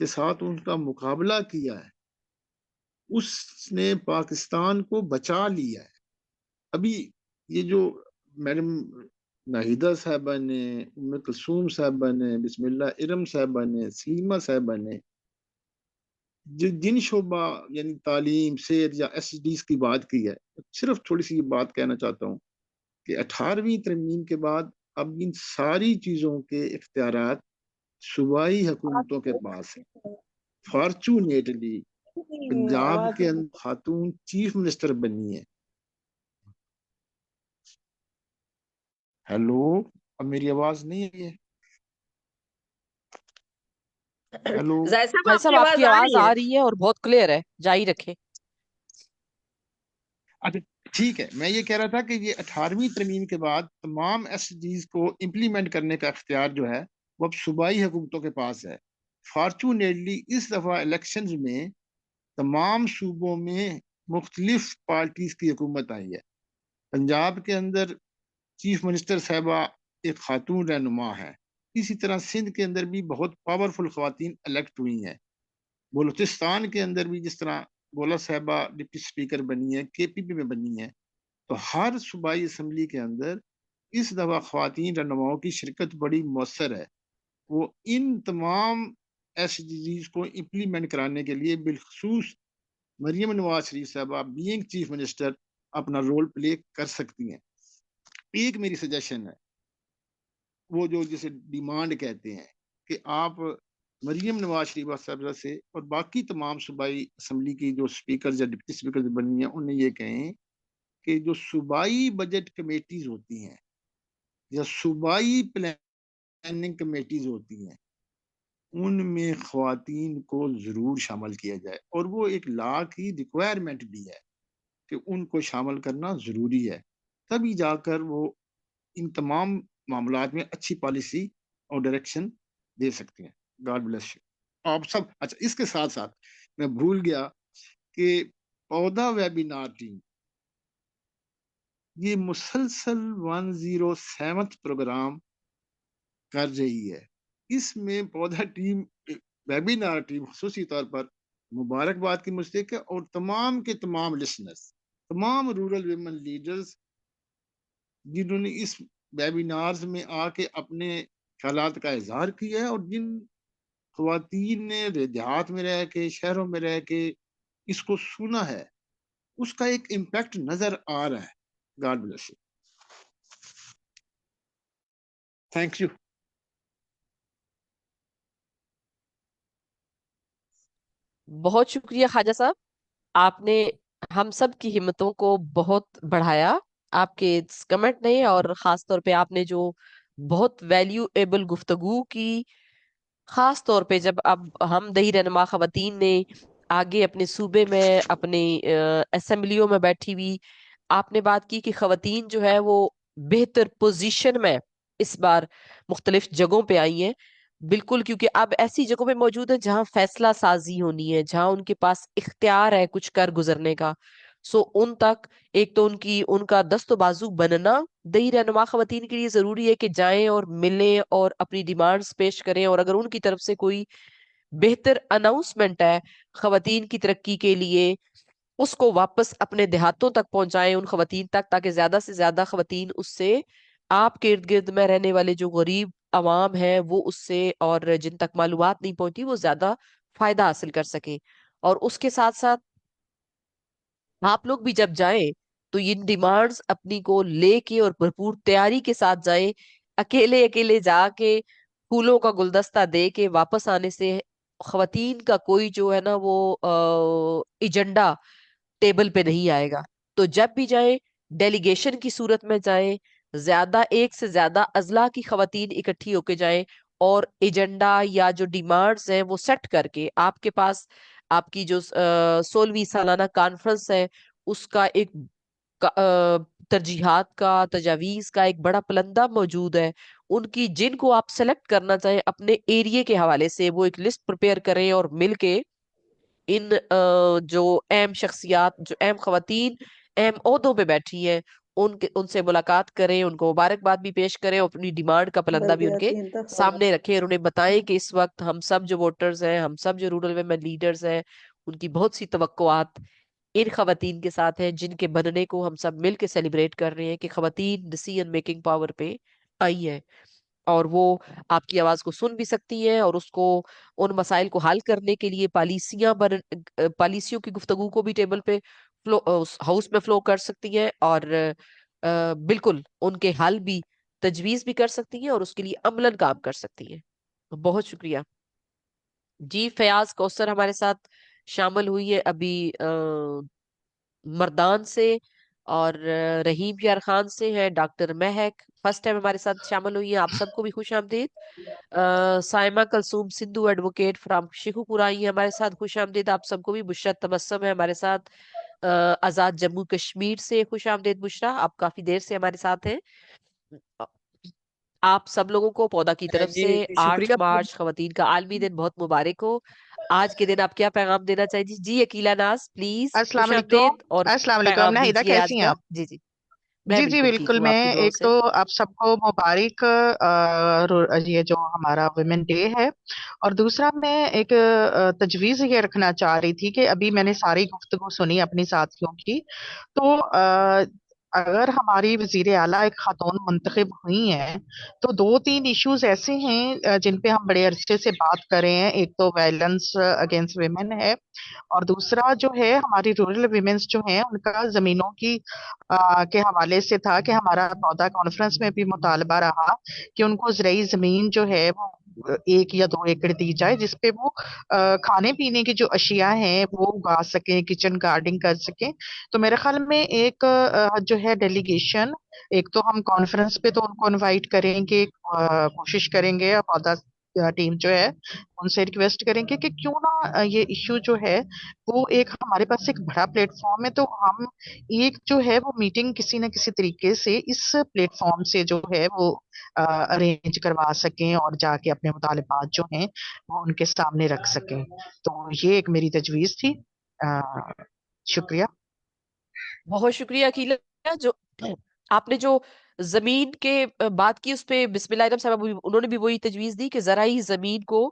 کے ساتھ ان کا مقابلہ کیا ہے، اس نے پاکستان کو بچا لیا ہے۔ ابھی یہ جو میڈم ناہیدہ صاحبہ نے، ام کلثوم صاحبہ نے، بسم اللہ ارم صاحبہ نے، سلیمہ صاحبہ نے جن شعبہ یعنی تعلیم، صحت یا ایس ڈیز کی بات کی ہے، صرف تھوڑی سی یہ بات کہنا چاہتا ہوں کہ 18ویں ترمیم کے بعد اب ان ساری چیزوں کے اختیارات صوبائی حکومتوں کے پاس ہیں۔ فارچونیٹلی پنجاب کے اندر خاتون چیف منسٹر بنی ہے۔ ہیلو، اب میری آواز نہیں ہے؟ ہیلو زاہد صاحب بھائی آپ صاحب، کی آپ کی آواز آ آ رہی ہے اور بہت کلیئر ہے، جاری رکھیں۔ اچھا ٹھیک ہے، میں یہ کہہ رہا تھا کہ یہ 18ویں ترمیم کے بعد تمام ایس ڈیز کو امپلیمنٹ کرنے کا اختیار جو ہے وہ اب صوبائی حکومتوں کے پاس ہے۔ فارچونیٹلی اس دفعہ الیکشنز میں تمام صوبوں میں مختلف پارٹیز کی حکومت آئی ہے۔ پنجاب کے اندر چیف منسٹر صاحبہ ایک خاتون رہنما ہے، اسی طرح سندھ کے اندر بھی بہت پاورفل خواتین الیکٹ ہوئی ہیں۔ بلوچستان کے اندر بھی جس طرح گولا صاحبہ ڈپٹی اسپیکر بنی ہے، کے پی پی میں بنی ہے، تو ہر صوبائی اسمبلی کے اندر اس دفعہ خواتین رہنماؤں کی شرکت بڑی مؤثر ہے۔ وہ ان تمام ایس ڈیز کو امپلیمنٹ کرانے کے لیے بالخصوص مریم نواز شریف صاحبہ بینگ چیف منسٹر اپنا رول پلے کر سکتی ہیں۔ ایک میری سجیشن ہے، وہ جو جسے ڈیمانڈ کہتے ہیں، کہ آپ مریم نواز شریف صاحبہ سے اور باقی تمام صوبائی اسمبلی کی جو اسپیکر یا ڈپٹی اسپیکر بنی ہیں انہیں یہ کہیں کہ جو صوبائی بجٹ کمیٹیز ہوتی ہیں یا صوبائی پلاننگ کمیٹیز ہوتی ہیں، ان میں خواتین کو ضرور شامل کیا جائے، اور وہ ایک لا کی ریکوائرمنٹ بھی ہے کہ ان کو شامل کرنا ضروری ہے، تبھی جا کر وہ ان تمام معاملات میں اچھی پالیسی اور ڈائریکشن دے سکتے ہیں۔ گاڈ بلیس یو آپ سب۔ اچھا، اس کے ساتھ ساتھ میں بھول گیا کہ پودا ویبینار ٹیم یہ مسلسل 107 پروگرام کر رہی ہے۔ اس میں پودا ٹیم، ویبینار ٹیم خصوصی طور پر مبارکباد کی مستحق ہے، اور تمام کے تمام لسنرز، تمام رورل ویمن لیڈرز جنہوں نے اس ویبینارز میں آ کے اپنے خیالات کا اظہار کیا ہے، اور جن خواتین نے دیہات میں رہ کے، شہروں میں رہ کے اس کو سنا ہے، اس کا ایک امپیکٹ نظر آ رہا ہے۔ God bless you, thank you. بہت شکریہ خواجہ صاحب، آپ نے ہم سب کی ہمتوں کو بہت بڑھایا آپ کے کمنٹ نے، اور خاص طور پہ آپ نے جو بہت ویلیویبل گفتگو کی، خاص طور پہ جب اب ہم دیہی رہنما خواتین نے آگے اپنے صوبے میں، اپنے اسمبلیوں میں بیٹھی ہوئی آپ نے بات کی کہ خواتین جو ہے وہ بہتر پوزیشن میں اس بار مختلف جگہوں پہ آئی ہیں، بالکل، کیونکہ اب ایسی جگہوں پہ موجود ہیں جہاں فیصلہ سازی ہونی ہے، جہاں ان کے پاس اختیار ہے کچھ کر گزرنے کا۔ سو ان تک ایک تو ان کا دست و بازو بننا دیہی رہنما خواتین کے لیے ضروری ہے کہ جائیں اور ملیں اور اپنی ڈیمانڈز پیش کریں، اور اگر ان کی طرف سے کوئی बेहतर अनाउंसमेंट है खवातीन की तरक्की के लिए, उसको वापस अपने देहातों तक पहुंचाएं उन खवातीन तक, ताकि ज्यादा से ज्यादा खवातीन उससे, आपके इर्द गिर्द में रहने वाले जो गरीब अवाम है वो उससे, और जिन तक मालूमात नहीं पहुंची वो ज्यादा फायदा हासिल कर सके। और उसके साथ साथ आप लोग भी जब जाएं तो इन डिमांड्स अपनी को लेके और भरपूर तैयारी के साथ जाएं। अकेले अकेले जाके फूलों का गुलदस्ता दे के वापस आने से खवातीन का कोई जो है ना वो एजेंडा टेबल पे नहीं आएगा। तो जब भी जाए डेलीगेशन की सूरत में जाए, ज्यादा एक से ज्यादा अजला की खवातीन इकट्ठी होके जाए, और एजेंडा या जो डिमांड्स हैं वो सेट करके आपके पास, आपकी जो 16वीं सालाना कॉन्फ्रेंस है उसका एक तरजीहात का, तजावीज का एक बड़ा पलंदा मौजूद है। उनकी जिनको आप सेलेक्ट करना चाहें अपने एरिया के हवाले से वो एक लिस्ट प्रिपेयर करें, और मिलके इन जो अहम शख्सियात, जो अहम खवातीन अहम ओहदों पे बैठी हैं, उनसे मुलाकात करें, उनको मुबारकबाद भी पेश करें, और अपनी डिमांड का पलंदा भी उनके सामने रखें, और उन्हें बताएं कि इस वक्त हम सब जो वोटर्स हैं, हम सब जो रूरल वुमेन लीडर्स हैं, उनकी बहुत सी तवक्कुआत इन खवातीन के साथ हैं, जिनके बनने को हम सब मिल के सेलिब्रेट कर रहे हैं कि खवातीन डिसीजन मेकिंग पावर पे आई है, और वो आपकी आवाज को सुन भी सकती है, और उसको उन मसाइल को हल करने के लिए पॉलिसियों की गुफ्तगू को भी टेबल पे फ्लो, हाउस में फ्लो कर सकती है, और बिल्कुल उनके हल भी तजवीज भी कर सकती हैं, और उसके लिए अमलन काम कर सकती हैं। बहुत शुक्रिया जी। फयाज कौसर हमारे साथ शामिल हुई है अभी मर्दान से, और रहीम यार खान से है। डॉक्टर महक फर्स्ट टाइम हमारे साथ शामिल हुई है, आप सबको भी खुश आमदीद। साइमा कलसूम सिद्धू एडवोकेट फ्रॉम शेखुपुरा आई है हमारे साथ, खुश आमदीद आप सबको भी। बुशरा तबस्सुम है हमारे साथ आजाद जम्मू कश्मीर से, खुश आमदीद बुशरा, आप काफी देर से हमारे साथ हैं। आप सब लोगों को पौधा की तरफ जी से 8 शुक्रिया। मार्च खवातीन का आलमी दिन बहुत मुबारक हो। आज के दिन आप क्या पैगाम देना चाहिए जी? जी अकीला नाज प्लीज, अस्सलाम खुश वालेकुम। आमदीद, और अस्सलाम वालेकुम पैगाम नाहिदा, दीजिए आज कैसी हैं का। आप? जी जी, मैं जी बिल्कुल ठीक बिल्कुल। हूँ मैं आपकी दुआओं एक से। तो आप सबको मुबारक ये जो हमारा वुमेन डे है, और दूसरा मैं एक तजवीज ये रखना चाह रही थी कि अभी मैंने सारी गुफ्तगू सुनी अपनी साथियों की, तो अगर हमारी वजीर आला एक खातून मुंतखब हुई हैं तो दो तीन इश्यूज ऐसे हैं जिन पे हम बड़े अरसे से बात कर रहे हैं। एक तो वायलेंस अगेंस्ट विमेन है, और दूसरा जो है हमारी रूरल विमेन्स जो हैं उनका जमीनों की के हवाले से था कि हमारा पौधा कॉन्फ्रेंस में भी मुतालबा रहा कि उनको ज़राई जमीन जो है वो 1 या 2 एकड़ दी जाए, जिसपे वो खाने पीने की जो अशिया हैं वो उगा सकें, किचन गार्डनिंग कर सकें। तो मेरे ख्याल में एक जो है डेलीगेशन, एक तो हम कॉन्फ्रेंस पे तो उनको इनवाइट करेंगे, कोशिश करेंगे, पौधा टीम जो है उनसे रिक्वेस्ट करेंगे कि क्यों ना ये इश्यू जो है वो एक हमारे पास एक बड़ा प्लेटफॉर्म है, तो हम एक जो है वो मीटिंग किसी न किसी तरीके से इस प्लेटफॉर्म से जो है वो अरेंज करवा सकें, और जाके अपने मुतालिबात जो हैं वो उनके सामने रख सकें। तो ये एक मेरी तजवीज थी। शुक्रिया। बहुत शुक्रिया अकीला। जो आपने जो जमीन के बात की उस पे बिस्मिल्लाह साहब उन्होंने भी वही तजवीज दी कि जराई जमीन को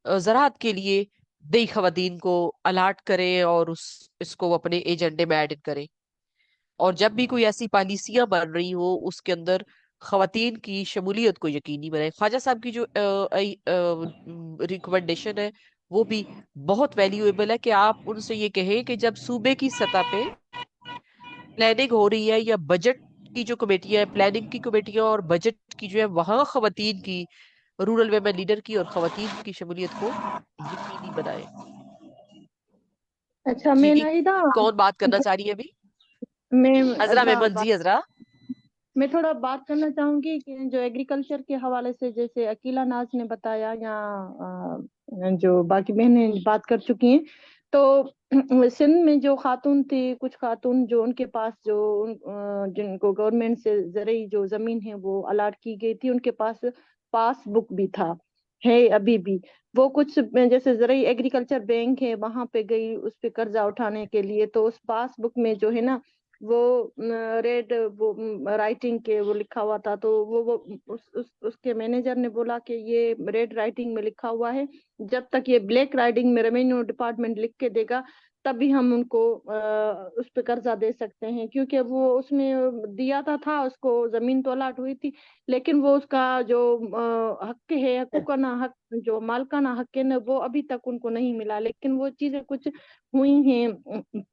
ज़राअत के लिए दई खवातीन को अलाट करें, और इसको वो अपने एजेंडे में ऐड करें, और जब भी कोई ऐसी पॉलिसियां बन रही हो उसके अंदर खवातीन की शमूलियत को यकीनी बनाए। ख्वाजा साहब की जो रिकमेंडेशन है वो भी बहुत वैल्यूएबल है, कि आप उनसे ये कहें कि जब सूबे की सतह पे प्लानिंग हो रही है, या बजट की जो कमेटियां है, प्लानिंग की कमेटियां और बजट की जो है, वहां खवातीन की, रूरल वेमेन लीडर की और खवातीन की शमूलियत को यकीनी बनाए। अच्छा मैं जी नाहिदा, कौन बात करना चाह रही है अभी? मैं अजरा अजरा मेमन जी, अजरा। मैं थोड़ा बात करना चाहूंगी कि जो एग्रीकल्चर के हवाले से जैसे अकीला नाज ने बताया या जो बाकी बहनें बात कर चुकी हैं, तो सिंध में जो खातून थी, कुछ खातून जो उनके पास जो जिनको गवर्नमेंट से जरिए जो जमीन है वो अलाट की गई थी, उनके पास पासबुक भी था, है अभी भी। वो कुछ जैसे जरिए एग्रीकल्चर बैंक है वहां पे गई उस पे कर्जा उठाने के लिए, तो उस पासबुक में जो है ना वो रेड वो राइटिंग के वो लिखा हुआ था, तो वो उसके मैनेजर ने बोला कि ये रेड राइटिंग में लिखा हुआ है, जब तक ये ब्लैक राइटिंग में रेवेन्यू डिपार्टमेंट लिख के देगा तभी हम उनको उस पे कर्जा दे सकते हैं, क्योंकि वो उसमें दिया था उसको जमीन तो अलाट हुई थी, लेकिन वो उसका जो हक है, हकूकना हक, जो मालकाना हक है ना, वो अभी तक उनको नहीं मिला। लेकिन वो चीजें कुछ हुई हैं,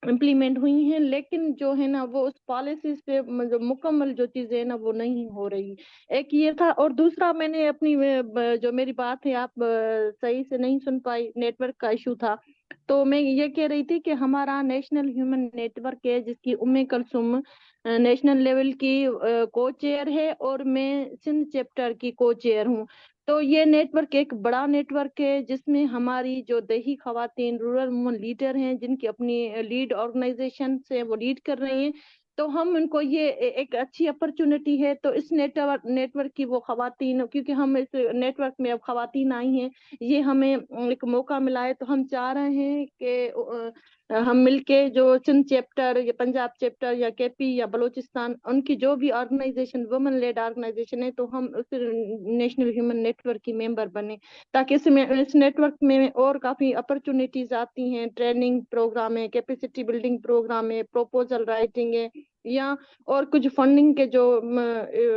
इम्प्लीमेंट हुई हैं, लेकिन जो है ना वो उस पॉलिसीज पे जो मुकम्मल जो चीजें है ना वो नहीं हो रही। एक ये था, और दूसरा मैंने अपनी जो मेरी बात है आप सही से नहीं सुन पाई, नेटवर्क का इशू था। तो मैं ये कह रही थी कि हमारा नेशनल ह्यूमन नेटवर्क है, जिसकी उम्मे कलसुम नेशनल लेवल की को चेयर है, और मैं सिंध चैप्टर की को चेयर हूँ। तो ये नेटवर्क एक बड़ा नेटवर्क है, जिसमें हमारी जो देही खवातीन रूरल वुमन लीडर हैं, जिनकी अपनी लीड ऑर्गेनाइजेशन से वो लीड कर रही हैं, तो हम उनको ये एक अच्छी अपॉर्चुनिटी है। तो इस नेटवर्क की वो खवातीन, क्योंकि हम इस नेटवर्क में अब खवातीन आई हैं, ये हमें एक मौका मिला है, तो हम चाह रहे हैं कि हम मिलके जो सिंध चैप्टर या पंजाब चैप्टर या केपी या बलूचिस्तान, उनकी जो भी ऑर्गेनाइजेशन वुमेन लेड ऑर्गेनाइजेशन है, तो हम उस नेशनल ह्यूमन नेटवर्क की मेंबर बने, ताकि इस नेटवर्क में और काफी अपॉर्चुनिटीज आती हैं, ट्रेनिंग प्रोग्राम है, कैपेसिटी बिल्डिंग प्रोग्राम है, प्रपोजल राइटिंग है, या और कुछ फंडिंग के जो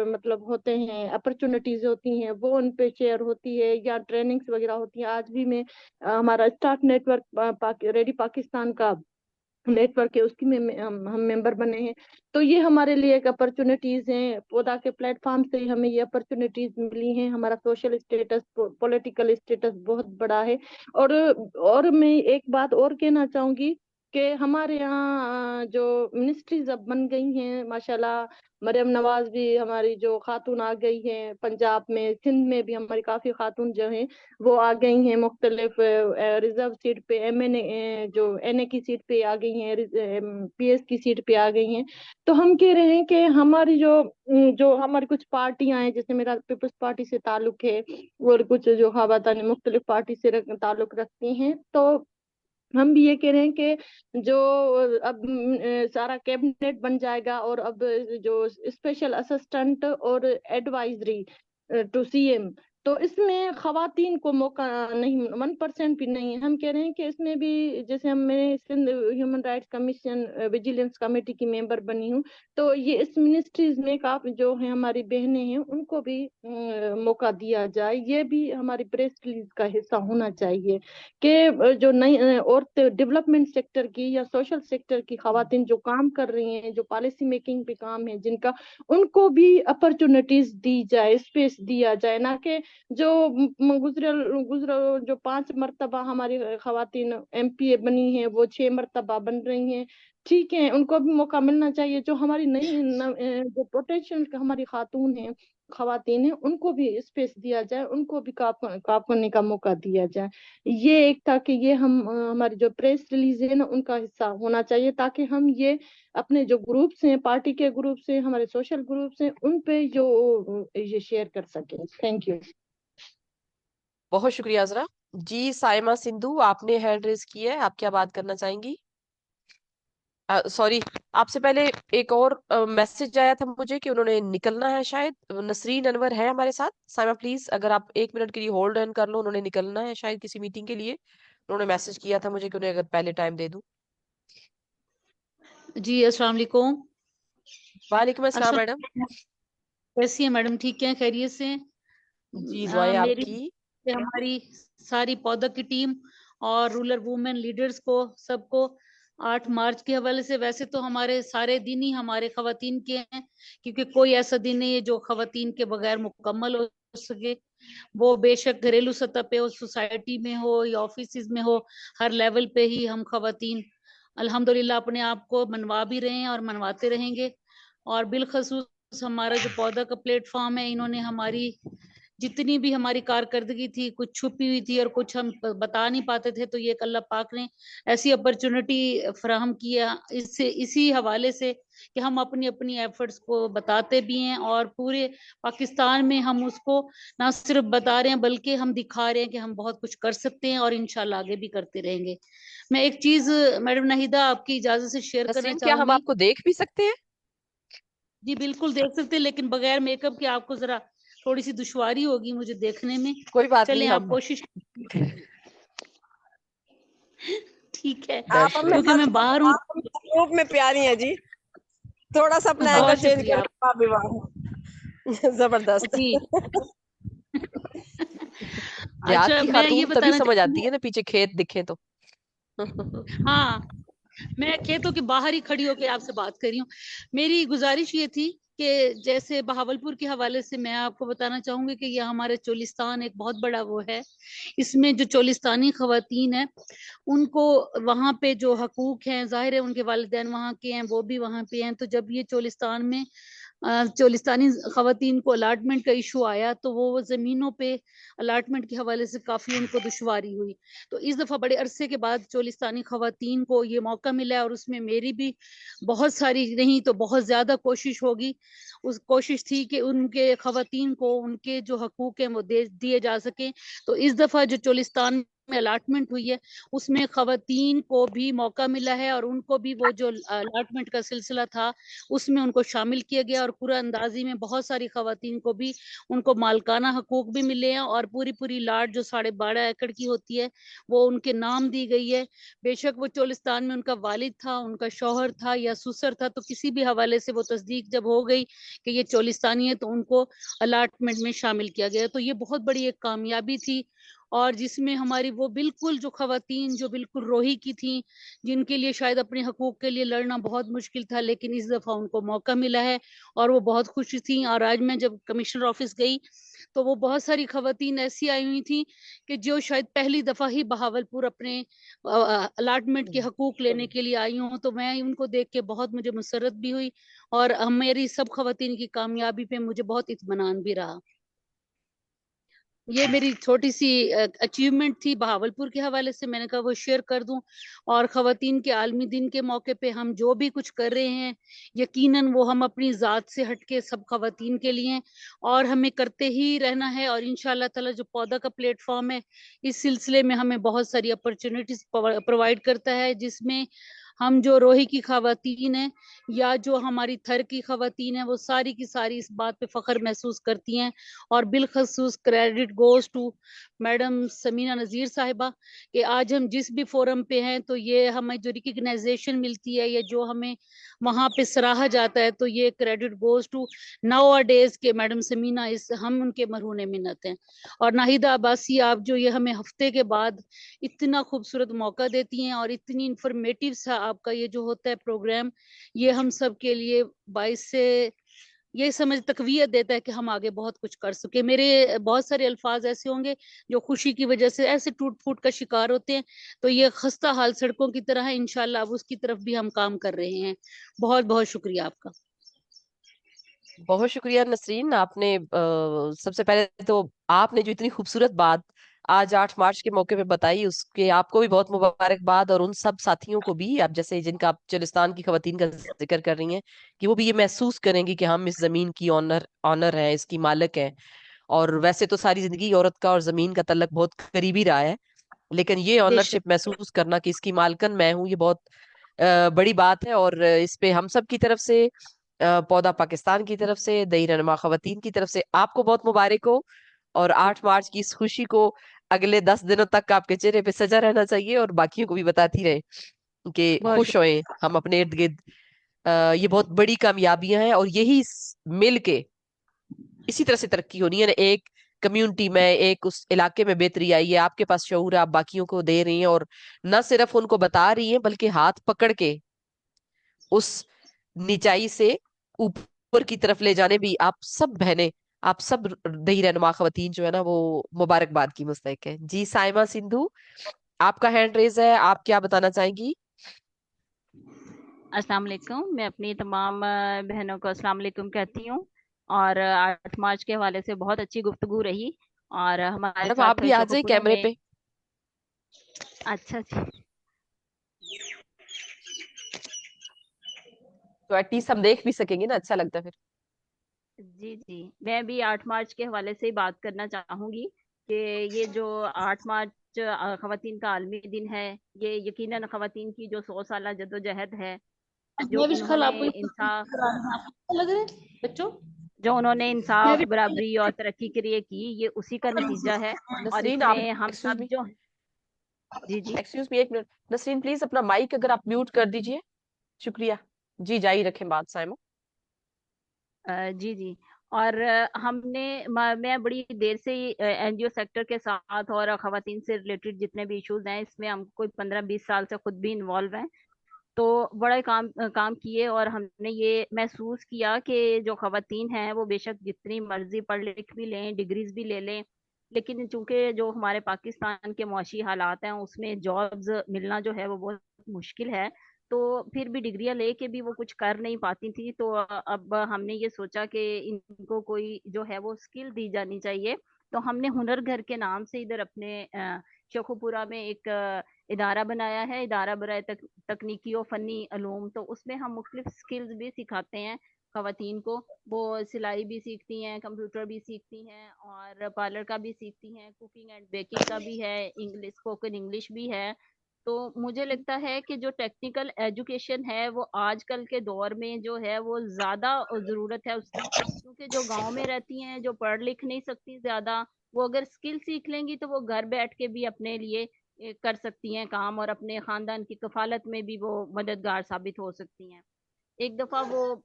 मतलब होते हैं अपॉर्चुनिटीज होती हैं, वो उन पे शेयर होती है, या ट्रेनिंग्स वगैरह होती है। आज भी मैं हमारा स्टार्ट नेटवर्क रेडी पाकिस्तान का नेटवर्क है, उसकी में हम मेंबर बने हैं। तो ये हमारे लिए एक अपॉर्चुनिटीज हैं, पौधा के प्लेटफॉर्म से ही हमें ये अपॉर्चुनिटीज मिली हैं। हमारा सोशल स्टेटस, पॉलिटिकल स्टेटस बहुत बड़ा है। और मैं एक बात और कहना चाहूंगी कि हमारे यहाँ जो मिनिस्ट्रीज अब बन गई हैं माशाल्लाह, मरियम नवाज भी हमारी जो खातून आ गई हैं, पंजाब में सिंध में भी हमारी काफी खातून जो हैं वो आ गई हैं, मुख्तलिफ रिजर्व सीट पे, एमएनए जो एनए की सीट पे आ गई हैं, पीएस की सीट पे आ गई हैं। तो हम कह रहे हैं कि हमारी जो हमारी कुछ पार्टियां हैं, जैसे मेरा पीपल्स पार्टी से ताल्लुक है, और कुछ जो खाबातानी मुख्तलिफ पार्टी से ताल्लुक रखती हैं, तो हम भी ये कह रहे हैं कि जो अब सारा कैबिनेट बन जाएगा, और अब जो स्पेशल असिस्टेंट और एडवाइजरी टू सीएम, तो इसमें खवातीन को मौका नहीं, 1% भी नहीं है। हम कह रहे हैं कि इसमें भी, जैसे मैं Sindh human rights commission vigilance committee की मेंबर बनी हूँ, तो ये इस मिनिस्ट्रीज में काफी जो है हमारी बहनें हैं, उनको भी मौका दिया जाए। ये भी हमारी प्रेस रिलीज का हिस्सा होना चाहिए कि जो नई और डेवलपमेंट सेक्टर की या सोशल सेक्टर की खवातीन जो काम कर रही हैं, जो पॉलिसी मेकिंग पे काम है जिनका, उनको भी अपॉर्चुनिटीज दी जाए, स्पेस दिया जाए, ना कि जो गुजरल जो 5 मरतबा हमारी खवातीन एमपीए बनी हैं, वो 6 मरतबा बन रही हैं। ठीक है, उनको भी मौका मिलना चाहिए। जो हमारी जो पोटेंशियल हमारी खातून हैं, खवातीन हैं, उनको भी स्पेस दिया जाए, उनको भी काम करने का मौका दिया जाए। ये एक था कि ये हम हमारी जो प्रेस रिलीज है ना, उनका हिस्सा होना चाहिए, ताकि हम ये अपने जो ग्रुप्स हैं, पार्टी के ग्रुप्स हैं, हमारे सोशल ग्रुप्स हैं, उन पे जो ये शेयर कर सके। Thank you. बहुत शुक्रिया अजरा जी। साइमा सिंधु, आपने हैंड रेज किया है, आप क्या बात करना चाहेंगी? सॉरी, आपसे पहले एक और मैसेज आया था मुझे कि उन्होंने निकलना है शायद। नसरीन अनवर है हमारे साथ। साइमा प्लीज अगर आप 1 मिनट के लिए होल्ड ऑन कर लो, उन्होंने निकलना है शायद किसी मीटिंग के लिए। उन्होंने मैसेज किया था मुझे कि उन्हें अगर पहले टाइम दे दूं। जी अस्सलाम वालेकुम। वालेकुम अस्सलाम मैडम। कैसी है मैडम? ठीक है, खैरियत से? जी दुआएं मेरी आपकी। हमारी सारी पौधा की टीम और रूरल वुमेन लीडर्स को, सबको 8 मार्च के हवाले से, वैसे तो हमारे सारे दिन ही हमारे खवातीन के हैं, क्योंकि कोई ऐसा दिन नहीं है जो खवातीन के बगैर मुकम्मल हो सके। वो बेशक घरेलू सतह पे हो, सोसाइटी में हो या ऑफिस में हो, हर लेवल पे ही हम खवातीन अल्हम्दुलिल्लाह अपने आप को मनवा भी रहे हैं और मनवाते रहेंगे। और बिलखसूस हमारा जो पौधा का प्लेटफॉर्म है, इन्होंने हमारी जितनी भी हमारी कारकर्दगी थी, कुछ छुपी हुई थी और कुछ हम बता नहीं पाते थे, तो ये एक अल्लाह पाक ने ऐसी अपॉर्चुनिटी फराहम किया इससे, इसी हवाले से कि हम अपनी अपनी एफर्ट्स को बताते भी हैं और पूरे पाकिस्तान में हम उसको ना सिर्फ बता रहे हैं बल्कि हम दिखा रहे हैं कि हम बहुत कुछ कर सकते हैं और इंशाल्लाह आगे भी करते रहेंगे। मैं एक चीज मैडम नाहिदा आपकी इजाजत से शेयर करना नसरीन, क्या हम चाहूंगी। आपको देख भी सकते हैं? जी बिल्कुल देख सकते हैं, लेकिन बगैर मेकअप के आपको जरा थोड़ी सी दुश्वारी होगी मुझे देखने में। कोई बात चलें नहीं, आप हम कोशिश ठीक है, आप हमें क्योंकि मैं बाहर हूँ। रूप में प्यारी हैं जी, थोड़ा सा अपना एंगल बहुत चेंज शुक्रिया करके आप भी वाह जबरदस्त। जी। देहात अच्छा की मैं ये खातून तभी बताना समझ आती चाहूंगी, है ना, पीछे खेत दिखे तो। हाँ मैं खेतों के बाहर ही खड़ी होकर आपसे बात कर रही हूँ। मेरी गुजारिश ये थी कि जैसे बहावलपुर के हवाले से मैं आपको बताना चाहूंगी कि यह हमारे चोलिस्तान एक बहुत बड़ा वो है, इसमें जो चोलिस्तानी खवातीन है उनको वहाँ पे जो हकूक हैं, जाहिर है उनके वालिदैन वहाँ के हैं, वो भी वहाँ पे हैं। तो जब ये चोलिस्तान में चोलिस्तानी खवातीन को अलाटमेंट का इशू आया तो वो जमीनों पे अलाटमेंट के हवाले से काफी उनको दुश्वारी हुई। तो इस दफा बड़े अरसे के बाद चोलिस्तानी खवातीन को ये मौका मिला है और उसमें मेरी भी बहुत सारी नहीं तो बहुत ज्यादा कोशिश होगी। उस कोशिश थी कि उनके खवातीन को उनके जो हकूक हैं वो दिए जा सके। तो इस दफा जो चोलिस्तान में अलाटमेंट हुई है उसमें खवातीन को भी मौका मिला है और उनको भी वो जो अलाटमेंट का सिलसिला था उसमें उनको शामिल किया गया और पूरा अंदाजी में बहुत सारी खवातीन को भी उनको मालकाना हकूक भी मिले हैं और पूरी पूरी लाट जो 12.5 एकड़ की होती है वो उनके नाम दी गई है। बेशक वो चोलिस्तान में उनका वालिद था, उनका शौहर था या सुसर था, तो किसी भी हवाले से वो तस्दीक जब हो गई कि ये चोलिस्तानी है तो उनको अलाटमेंट में शामिल किया गया। तो ये बहुत बड़ी एक कामयाबी थी और जिसमें हमारी वो बिल्कुल जो खवातीन जो बिल्कुल रोही की थी, जिनके लिए शायद अपने हकूक के लिए लड़ना बहुत मुश्किल था, लेकिन इस दफा उनको मौका मिला है और वो बहुत खुश थी। और आज मैं जब कमिश्नर ऑफिस गई तो वो बहुत सारी खवातीन ऐसी आई हुई थी कि जो शायद पहली दफा ही बहावलपुर अपने अलाटमेंट के हकूक लेने के लिए आई हूँ। तो मैं उनको देख के बहुत मुझे मुसरत भी हुई और मेरी सब खवातीन की कामयाबी पे मुझे बहुत इत्मीनान भी रहा। ये मेरी छोटी सी अचीवमेंट थी बहावलपुर के हवाले से, मैंने कहा वो शेयर कर दूं। और खवातीन के आलमी दिन के मौके पे हम जो भी कुछ कर रहे हैं यकीनन वो हम अपनी ज़ात से हटके सब खवातीन के लिए और हमें करते ही रहना है। और इंशाल्लाह ताला जो पौधा का प्लेटफॉर्म है इस सिलसिले में हमें बहुत सारी अपॉर्चुनिटीज प्रोवाइड करता है, जिसमें हम जो रोही की खवातीन हैं या जो हमारी थर की खवातीन हैं वो सारी की सारी इस बात पे फख्र महसूस करती हैं। और बिलखसूस credit goes to madam Samina Nazir sahiba कि आज हम जिस भी फोरम पे हैं तो ये हमें जो रिकग्नाइजेशन मिलती है या जो हमें वहाँ पे सराहा जाता है तो ये credit goes to nowadays के मैडम समीना, इस हम उनके मरहून मिन्नत हैं। और नाहिदा अब्बासी आप जो ये हमें हफ्ते के बाद इतना खूबसूरत मौका देती हैं और इतनी इंफॉर्मेटिव सा आपका ये जो होता है प्रोग्राम, ये हम सब के लिए बाइस से ये समझ तकवीयत देता है कि हम आगे बहुत कुछ कर सके। मेरे बहुत सारे अल्फाज ऐसे होंगे जो खुशी की वजह से ऐसे टूट फूट का शिकार होते हैं, तो ये खस्ता हाल सड़कों की तरह है, इंशाल्लाह अब उसकी तरफ भी हम काम कर रहे हैं। बहुत बहुत शुक्रिया आपका। बहुत शुक्रिया नसरीन। आपने सबसे पहले तो आपने जो इतनी खूबसूरत बात आज 8 मार्च के मौके पे बताई उसके आपको भी बहुत मुबारकबाद, और उन सब साथियों को भी, आप जैसे जिनका आप चलिस्तान की खवातीन का जिक्र कर रही हैं, कि वो भी ये महसूस करेंगी कि हम इस जमीन की ऑनर हैं, इसकी मालिक हैं। और वैसे तो सारी जिंदगी औरत का और जमीन का तल्लक बहुत करीबी रहा है, लेकिन ये बेशक ऑनरशिप महसूस करना कि इसकी मालकन मैं हूँ, ये बहुत बड़ी बात है। और इस पे हम सब की तरफ से, पौधा पाकिस्तान की तरफ से, दही रहनुमा खवातीन की तरफ से आपको बहुत मुबारक हो। और 8 मार्च की इस खुशी को अगले 10 दिनों तक आपके चेहरे पे सजा रहना चाहिए और बाकियों को भी बताती रहे कि बहुत खुश होए हम अपने इर्द गिर्द। ये बहुत बड़ी कामयाबियां हैं और यही मिल के इसी तरह से तरक्की होनी है ना। एक कम्युनिटी में, एक उस इलाके में बेहतरी आई है, आपके पास शऊर है, आप बाकियों को दे रही हैं और न सिर्फ उनको बता रही हैं बल्कि हाथ पकड़ के उस निचाई से ऊपर की तरफ ले जाने भी आप सब बहनें, आप सब दही रहनुमा खवातीन जो है ना वो मुबारकबाद की मुस्तहिक है। जी साइमा सिंधु, आपका हैंड रेज है, आप क्या बताना चाहेंगी? अस्सलाम वालेकुम। मैं अपनी तमाम बहनों को अस्सलाम वालेकुम कहती हूँ। اور 8 مارچ کے حوالے سے بہت اچھی گفتگو رہی اور ہمارے मैडम आप ساتھ भी आ जाइए شوقپورہ कैमरे میں पे. اچھا جی तो एटलीस्ट हम देख भी सकेंगे ना, अच्छा लगता है फिर. جی جی میں بھی 8 مارچ کے حوالے سے ہی بات کرنا چاہوں گی کہ یہ جو 8 مارچ خواتین کا عالمی دن ہے، یہ یقیناً خواتین کی جو 100 سالہ جدوجہد ہے، جو انہوں نے انصاف لگ رہے بچوں انصاف برابری اور ترقی کے لیے کی، یہ اسی کا نتیجہ ہے. اور اس नसरीन आप میں ہم एक्सक्यूज سب मी, جو جی جی एक्सक्यूज मी, एक मिनट. नसरीन प्लीज अपना माइक अगर आप म्यूट कर दीजिए, शुक्रिया जी. जारी रखें बात साइमा. جی جی اور ہم نے میں بڑی دیر سے این جی او سیکٹر کے ساتھ اور خواتین سے ریلیٹڈ جتنے بھی ایشوز ہیں اس میں ہم کوئی 15-20 سال سے خود بھی انوالو ہیں، تو بڑا کام کیے اور ہم نے یہ محسوس کیا کہ جو خواتین ہیں وہ بے شک جتنی مرضی پڑھ لکھ بھی لیں، ڈگریز بھی لے لیں، لیکن چونکہ جو ہمارے پاکستان کے معاشی حالات ہیں اس میں جابز ملنا جو ہے وہ بہت مشکل ہے، تو پھر بھی ڈگریاں لے کے بھی وہ کچھ کر نہیں پاتی تھی. تو اب ہم نے یہ سوچا کہ ان کو کوئی جو ہے وہ اسکل دی جانی چاہیے، تو ہم نے ہنر گھر کے نام سے ادھر اپنے شیخوپورہ میں ایک ادارہ بنایا ہے، ادارہ برائے تکنیکی و فنی علوم. تو اس میں ہم مختلف اسکلز بھی سکھاتے ہیں خواتین کو، وہ سلائی بھی سیکھتی ہیں، کمپیوٹر بھی سیکھتی ہیں اور پارلر کا بھی سیکھتی ہیں، کوکنگ اینڈ بیکنگ کا بھی ہے، انگلش اسپوکن انگلش بھی ہے. تو مجھے لگتا ہے کہ جو ٹیکنیکل ایجوکیشن ہے وہ آج کل کے دور میں جو ہے وہ زیادہ ضرورت ہے اس کی، کیونکہ جو گاؤں میں رہتی ہیں جو پڑھ لکھ نہیں سکتی زیادہ، وہ اگر اسکل سیکھ لیں گی تو وہ گھر بیٹھ کے بھی اپنے لیے کر سکتی ہیں کام اور اپنے خاندان کی کفالت میں بھی وہ مددگار ثابت ہو سکتی ہیں. ایک دفعہ وہ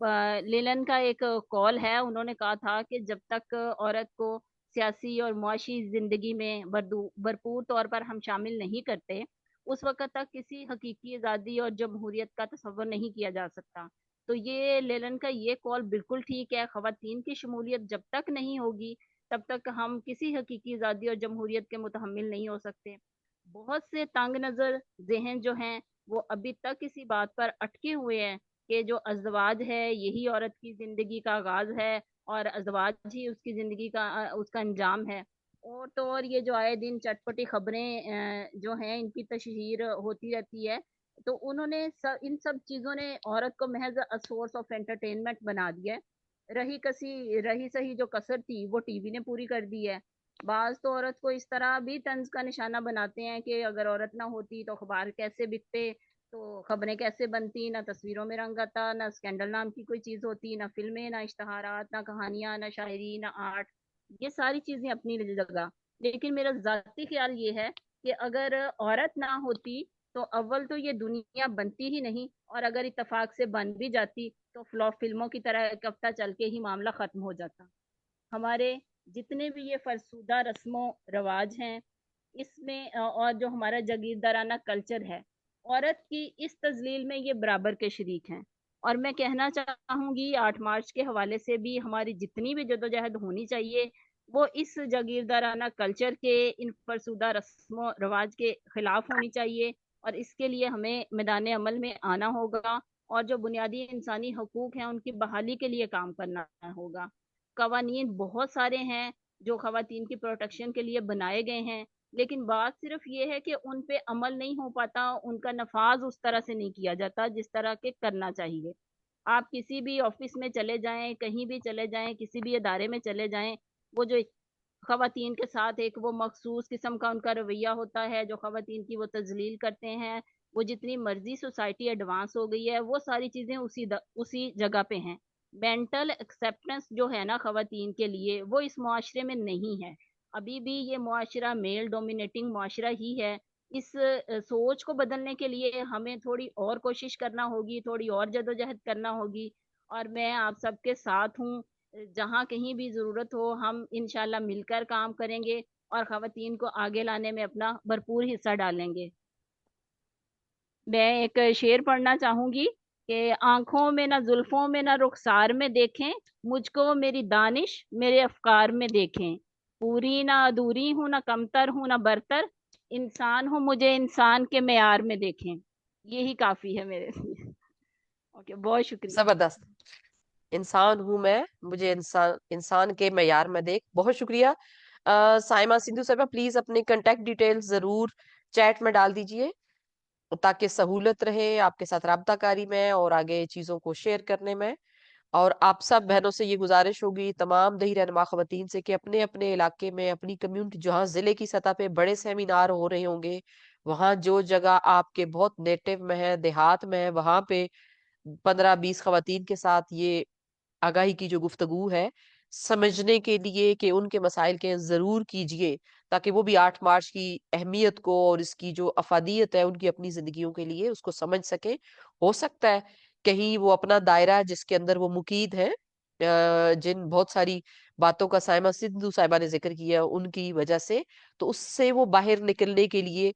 لیلن کا ایک کال ہے، انہوں نے کہا تھا کہ جب تک عورت کو سیاسی اور معاشی زندگی میں بھرپور طور پر ہم شامل نہیں کرتے اس وقت تک کسی حقیقی آزادی اور جمہوریت کا تصور نہیں کیا جا سکتا. تو یہ لیلن کا یہ کال بالکل ٹھیک ہے، خواتین کی شمولیت جب تک نہیں ہوگی تب تک ہم کسی حقیقی آزادی اور جمہوریت کے متحمل نہیں ہو سکتے. بہت سے تنگ نظر ذہن جو ہیں وہ ابھی تک اسی بات پر اٹکے ہوئے ہیں کہ جو ازدواج ہے یہی عورت کی زندگی کا آغاز ہے اور ازدواج ہی اس کی زندگی کا اس کا انجام ہے. اور تو اور یہ جو آئے دن چٹپٹی خبریں جو ہیں ان کی تشہیر ہوتی رہتی ہے، تو انہوں نے ان سب چیزوں نے عورت کو محض سورس آف انٹرٹینمنٹ بنا دیا ہے. رہی سہی جو کسر تھی وہ ٹی وی نے پوری کر دی ہے. بعض تو عورت کو اس طرح بھی طنز کا نشانہ بناتے ہیں کہ اگر عورت نہ ہوتی تو اخبار کیسے بکتے، تو خبریں کیسے بنتی، نہ تصویروں میں رنگ آتا، نہ اسکینڈل نام کی کوئی چیز ہوتی، نہ فلمیں، نہ اشتہارات، نہ کہانیاں، نہ شاعری، نہ آرٹ. یہ ساری چیزیں اپنی جگہ، لیکن میرا ذاتی خیال یہ ہے کہ اگر عورت نہ ہوتی تو اول تو یہ دنیا بنتی ہی نہیں، اور اگر اتفاق سے بن بھی جاتی تو فلموں کی طرح ایک ہفتہ چل کے ہی معاملہ ختم ہو جاتا. ہمارے جتنے بھی یہ فرسودہ رسم و رواج ہیں اس میں اور جو ہمارا جاگیردارانہ کلچر ہے، عورت کی اس تذلیل میں یہ برابر کے شریک ہیں. اور میں کہنا چاہوں گی 8 مارچ کے حوالے سے بھی ہماری جتنی بھی جدوجہد ہونی چاہیے وہ اس جاگیردارانہ کلچر کے، ان فرسودہ رسم و رواج کے خلاف ہونی چاہیے، اور اس کے لیے ہمیں میدان عمل میں آنا ہوگا اور جو بنیادی انسانی حقوق ہیں ان کی بحالی کے لیے کام کرنا ہوگا. قوانین بہت سارے ہیں جو خواتین کی پروٹیکشن کے لیے بنائے گئے ہیں، لیکن بات صرف یہ ہے کہ ان پہ عمل نہیں ہو پاتا، ان کا نفاذ اس طرح سے نہیں کیا جاتا جس طرح کے کرنا چاہیے. آپ کسی بھی آفس میں چلے جائیں، کہیں بھی چلے جائیں، کسی بھی ادارے میں چلے جائیں، وہ جو خواتین کے ساتھ ایک وہ مخصوص قسم کا ان کا رویہ ہوتا ہے، جو خواتین کی وہ تذلیل کرتے ہیں. وہ جتنی مرضی سوسائٹی ایڈوانس ہو گئی ہے وہ ساری چیزیں اسی جگہ پہ ہیں. مینٹل ایکسیپٹنس جو ہے نا خواتین کے لیے وہ اس معاشرے میں نہیں ہے. ابھی بھی یہ معاشرہ میل ڈومینیٹنگ معاشرہ ہی ہے. اس سوچ کو بدلنے کے لیے ہمیں تھوڑی اور کوشش کرنا ہوگی، تھوڑی اور جدوجہد کرنا ہوگی، اور میں آپ سب کے ساتھ ہوں. جہاں کہیں بھی ضرورت ہو ہم انشاءاللہ مل کر کام کریں گے اور خواتین کو آگے لانے میں اپنا بھرپور حصہ ڈالیں گے. میں ایک شعر پڑھنا چاہوں گی کہ آنکھوں میں نہ زلفوں میں نہ رخسار میں دیکھیں، مجھ کو میری دانش میرے افکار میں دیکھیں. پوری نہ ادھوری ہوں، نہ کمتر ہوں نہ برتر، انسان ہوں مجھے انسان کے معیار میں دیکھیں. یہی کافی ہے میرے لیے. اوکے، بہت شکریہ. زبردست. इंसान हूं मैं, मुझे इंसान इंसान के मैयार में देख। बहुत शुक्रिया। साइमा सिंधु साहबा, प्लीज अपने कांटेक्ट डिटेल्स जरूर चैट में डाल दीजिए ताकि सहूलत रहे आपके साथ राब्ताकारी में और आगे चीजों को शेयर करने में। और आप सब बहनों से ये गुजारिश होगी, तमाम दही रहनुमा खवातीन से, कि अपने अपने इलाके में अपनी कम्युनिटी, जहाँ जिले की सतह पे बड़े सेमिनार हो रहे होंगे, वहाँ जो जगह आपके बहुत नेटिव में है, देहात में है, वहां पे 15-20 खवातीन के साथ ये आगाही की जो गुफ्तगू है, समझने के लिए कि उनके मसाइल के जरूर कीजिए, ताकि वो भी 8 मार्च की अहमियत को और इसकी जो अफादियत है उनकी अपनी जिंदगियों के लिए, उसको समझ सके। हो सकता है कहीं वो अपना दायरा जिसके अंदर वो मुकीद है, जिन बहुत सारी बातों का साइमा सिद्धू साहिबा ने जिक्र किया उनकी वजह से, तो उससे वो बाहर निकलने के लिए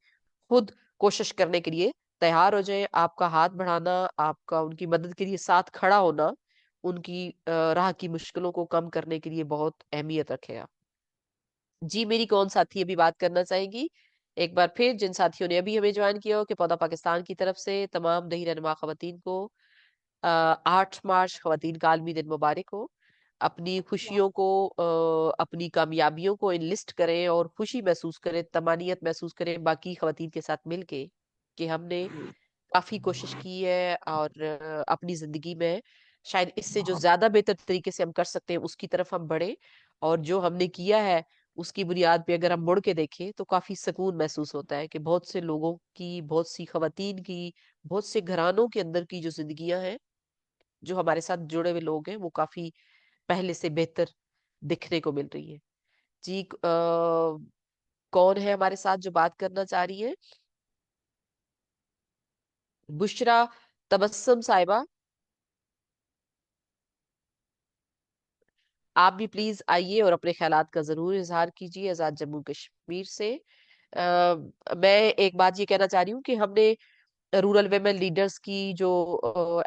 खुद कोशिश करने के लिए तैयार हो जाए। आपका हाथ बढ़ाना, आपका उनकी मदद के लिए साथ खड़ा होना, उनकी राह की मुश्किलों को कम करने के लिए बहुत अहमियत रखेगा। जी, मेरी कौन साथी अभी बात करना चाहेगी? एक बार फिर जिन साथियों ने अभी हमें ज्वाइन किया हो, कि पौधा पाकिस्तान की तरफ से तमाम दही रहनुमा खवातीन को 8 मार्च खवातीन का आलमी दिन मुबारक हो। अपनी खुशियों को, अपनी कामयाबियों को इनलिस्ट करें और खुशी महसूस करें, तमानियत महसूस करें बाकी खवातीन के साथ मिलके, कि हमने काफी कोशिश की है और अपनी जिंदगी में शायद इससे जो ज्यादा बेहतर तरीके से हम कर सकते हैं उसकी तरफ हम बढ़े। और जो हमने किया है उसकी बुनियाद पे अगर हम मुड़ के देखें तो काफी सुकून महसूस होता है कि बहुत से लोगों की, बहुत सी खवातीन की, बहुत से घरानों के अंदर की जो जिंदगियां हैं, जो हमारे साथ जुड़े हुए लोग हैं, वो काफी पहले से बेहतर दिखने को मिल रही है। जी, कौन है हमारे साथ जो बात करना चाह रही है? बुशरा तबस्सुम साहिबा, आप भी प्लीज आइए और अपने ख्यालात का जरूर इजहार कीजिए आजाद जम्मू कश्मीर से। मैं एक बात ये कहना चाह रही हूँ कि हमने रूरल वेमेन लीडर्स की जो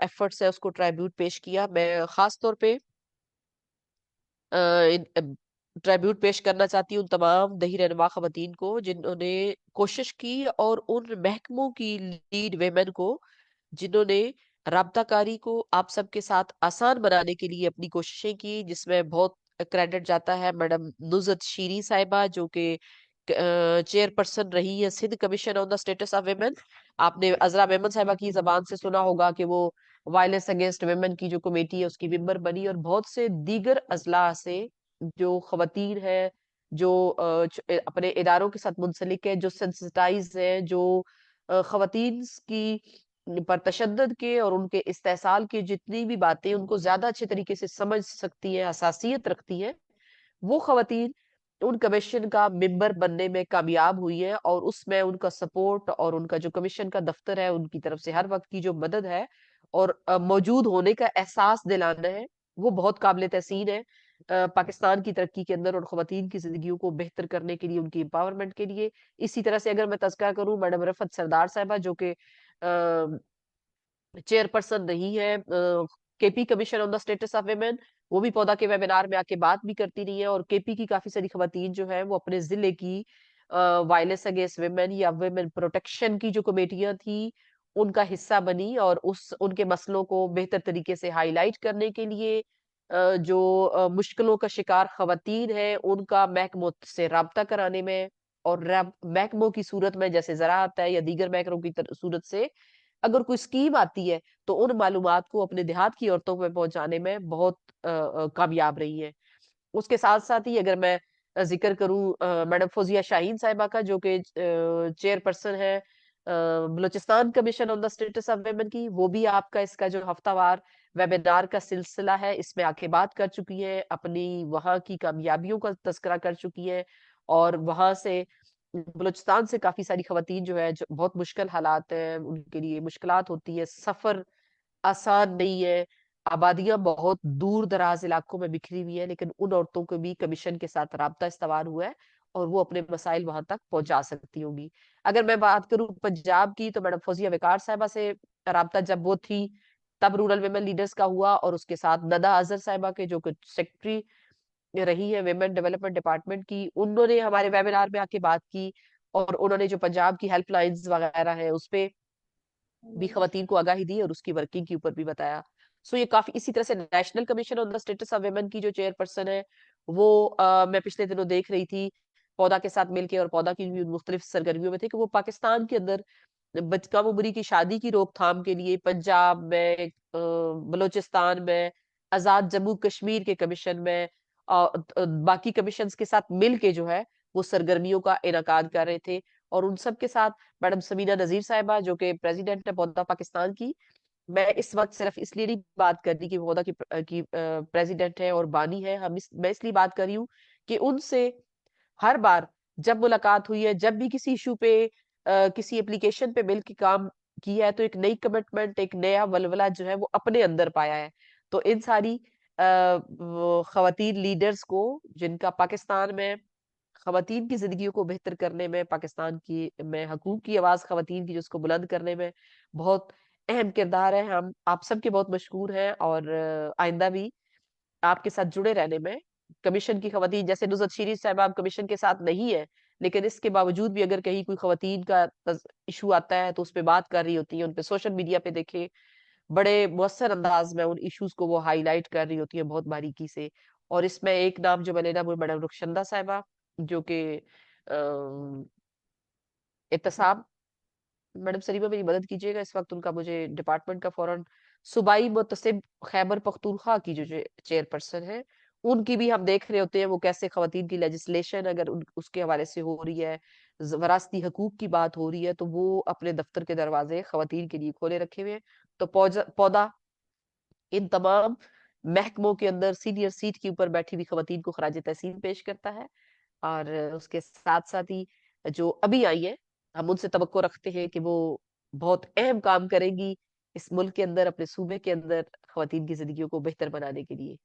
एफर्ट्स है उसको ट्राइब्यूट पेश किया। मैं खास तौर पे ट्राइब्यूट पेश करना चाहती हूँ उन तमाम दही रहनुमा खवातीन को जिन्होंने कोशिश की, और उन महकमों की लीड वेमेन को जिन्होंने राबताकारी को आप सबके साथ आसान बनाने के लिए अपनी कोशिशें की, जिसमें बहुत क्रेडिट जाता है मैडम नुज़त शीरी साहिबा, जो कि चेयरपर्सन रही है Sindh commission on the status of women. आपने अजरा मेमन साहिबा की जबान से सुना होगा कि वो वायलेंस अगेंस्ट वेमेन की जो कमेटी है उसकी मेंबर बनी, और बहुत से दीगर अजला से जो खवातीन है, जो अपने इदारों के साथ मुंसलिक है, जो सेंसिटाइज है, जो खवातीन की पर तशद्दुद के और उनके इस्तेसाल की जितनी भी बातें उनको ज्यादा अच्छे तरीके से समझ सकती है, हसासियत रखती है, वो खवातीन उन कमीशन का मेंबर बनने में कामयाब हुई है। और उसमें उनका सपोर्ट और उनका जो कमीशन का दफ्तर है उनकी तरफ से हर वक्त की जो मदद है और मौजूद होने का एहसास दिलाना है, वो बहुत काबिल तहसीन है पाकिस्तान की तरक्की के अंदर और खवातीन की जिंदगियों को बेहतर करने के लिए, उनकी एम्पावरमेंट के लिए। इसी तरह से अगर मैं तज़किरा करूं मैडम रफत सरदार साहिबा, जो कि चेयरपर्सन रही है KP commission on the status of women, वो भी पौधा के वेबिनार में आके बात भी करती रही है। और केपी की काफी सारी खवातीन जो है वो अपने जिले की वायलेंस अगेंस्ट वेमेन या वेमेन प्रोटेक्शन की जो कमेटियां थी उनका हिस्सा बनी, और उस उनके मसलों को बेहतर तरीके से हाईलाइट करने के लिए जो मुश्किलों का शिकार खवातीन है उनका महकमों से राब्ता कराने में, और महकमों की सूरत में जैसे ज़राअत है या दीगर महकमों की सूरत से अगर कोई स्कीम आती है तो उन मालूमात को अपने देहात की औरतों में पहुंचाने में बहुत कामयाब रही है। उसके साथ साथ ही अगर मैं जिक्र करूं मैडम फौजिया शाहीन साहिबा का, जो कि चेयरपर्सन है Balochistan commission on the status of women की, वो भी आपका इसका जो हफ्तावार वेबिनार का सिलसिला है इसमें आके बात कर चुकी है, अपनी वहाँ की कामयाबियों का तस्करा कर चुकी है। और वहां से बलूचिस्तान से काफी सारी खवातीन जो है, जो बहुत मुश्किल हालात हैं, उनके लिए मुश्किलात होती है, सफर आसान नहीं है, आबादियां बहुत दूर दराज इलाकों में बिखरी हुई है, लेकिन उन औरतों को भी कमीशन के साथ राब्ता इस्तवार हुआ है और वो अपने मसाइल वहां तक पहुंचा सकती होंगी। अगर मैं बात करूं पंजाब की, तो मैडम फौजिया विकार साहिबा से राब्ता जब वो थी तब रूरल वेमेन लीडर्स का हुआ, और उसके साथ नदा अजहर साहिबा के जो सेक्रेटरी रही है वेमेन डेवलपमेंट डिपार्टमेंट की, उन्होंने हमारे वेबिनार में आके बात की, और उन्होंने जो पंजाब की हेल्पलाइंस वगैरह है उस पे भी खवातीन को आगाही दी और उसकी वर्किंग के ऊपर भी बताया। सो ये काफी, इसी तरह से national commission on the status of women की जो चेयरपर्सन है वो मैं पिछले दिनों देख रही थी पौधा के साथ मिलके, और पौधा की भी मुख्तलिफ सरगर्मियों में थे कि वो पाकिस्तान के अंदर कम उम्री की शादी की रोकथाम के लिए पंजाब में, बलूचिस्तान में, आजाद जम्मू कश्मीर के कमीशन में, बाकी कमीशंस के साथ मिल के जो है वो सरगर्मियों का इनकाद कर रहे थे। और उन सब के साथ मैडम समीना नजीर साहिबा जो कि प्रेसिडेंट है पौधा पाकिस्तान की, मैं इस वक्त सिर्फ इसलिए नहीं बात कर रही कि पौधा की प्रेसिडेंट है और बानी है, मैं इसलिए बात कर रही हूँ कि उनसे हर बार जब मुलाकात हुई है, जब भी किसी इशू पे किसी एप्लीकेशन पे मिल के काम किया है, तो एक नई कमिटमेंट, एक नया वलवला जो है वो अपने अंदर पाया है। तो इन सारी खवातीन लीडर्स को जिनका पाकिस्तान में खवातीन की जिंदगी को बेहतर करने में, पाकिस्तान की में हकूक की आवाज खवातीन की जिसको बुलंद करने में बहुत अहम किरदार है, हम आप सबके बहुत मशकूर हैं। और आइंदा भी आपके साथ जुड़े रहने में, कमीशन की खवातीन जैसे नुसरत शीरी साहब आप कमीशन के साथ नहीं है, लेकिन इसके बावजूद भी अगर कहीं कोई खवातीन का इशू आता है तो उस पर बात कर रही होती है, उन पे सोशल मीडिया पे देखे बड़े मुअस्सर अंदाज में उन इश्यूज को वो हाईलाइट कर रही होती है बहुत बारीकी से। और इसमें एक नाम जो मैं लेना, वो मैडम रुखशंदा साहिबा जो कि एहतसाब, मैडम सलीमा मेरी मदद कीजिएगा, इस वक्त उनका मुझे डिपार्टमेंट का फौरन, सूबाई मुतसिब खैबर पख्तूनख्वा की जो चेयरपर्सन है, उनकी भी हम देख रहे होते हैं वो कैसे खवातीन की लेजिस्लेशन अगर उसके हवाले से हो रही है, वरासती हकूक की बात हो रही है, तो वो अपने दफ्तर के दरवाजे खवातीन के लिए खोले रखे हुए हैं। तो पौधा इन तमाम महकमों के अंदर सीनियर सीट के ऊपर बैठी हुई खवातीन को खराज तहसीन पेश करता है। और उसके साथ साथ ही जो अभी आई है, हम उनसे तवक्को रखते हैं कि वो बहुत अहम काम करेंगी इस मुल्क के अंदर, अपने सूबे के अंदर खवातीन की जिंदगियों को बेहतर बनाने के लिए।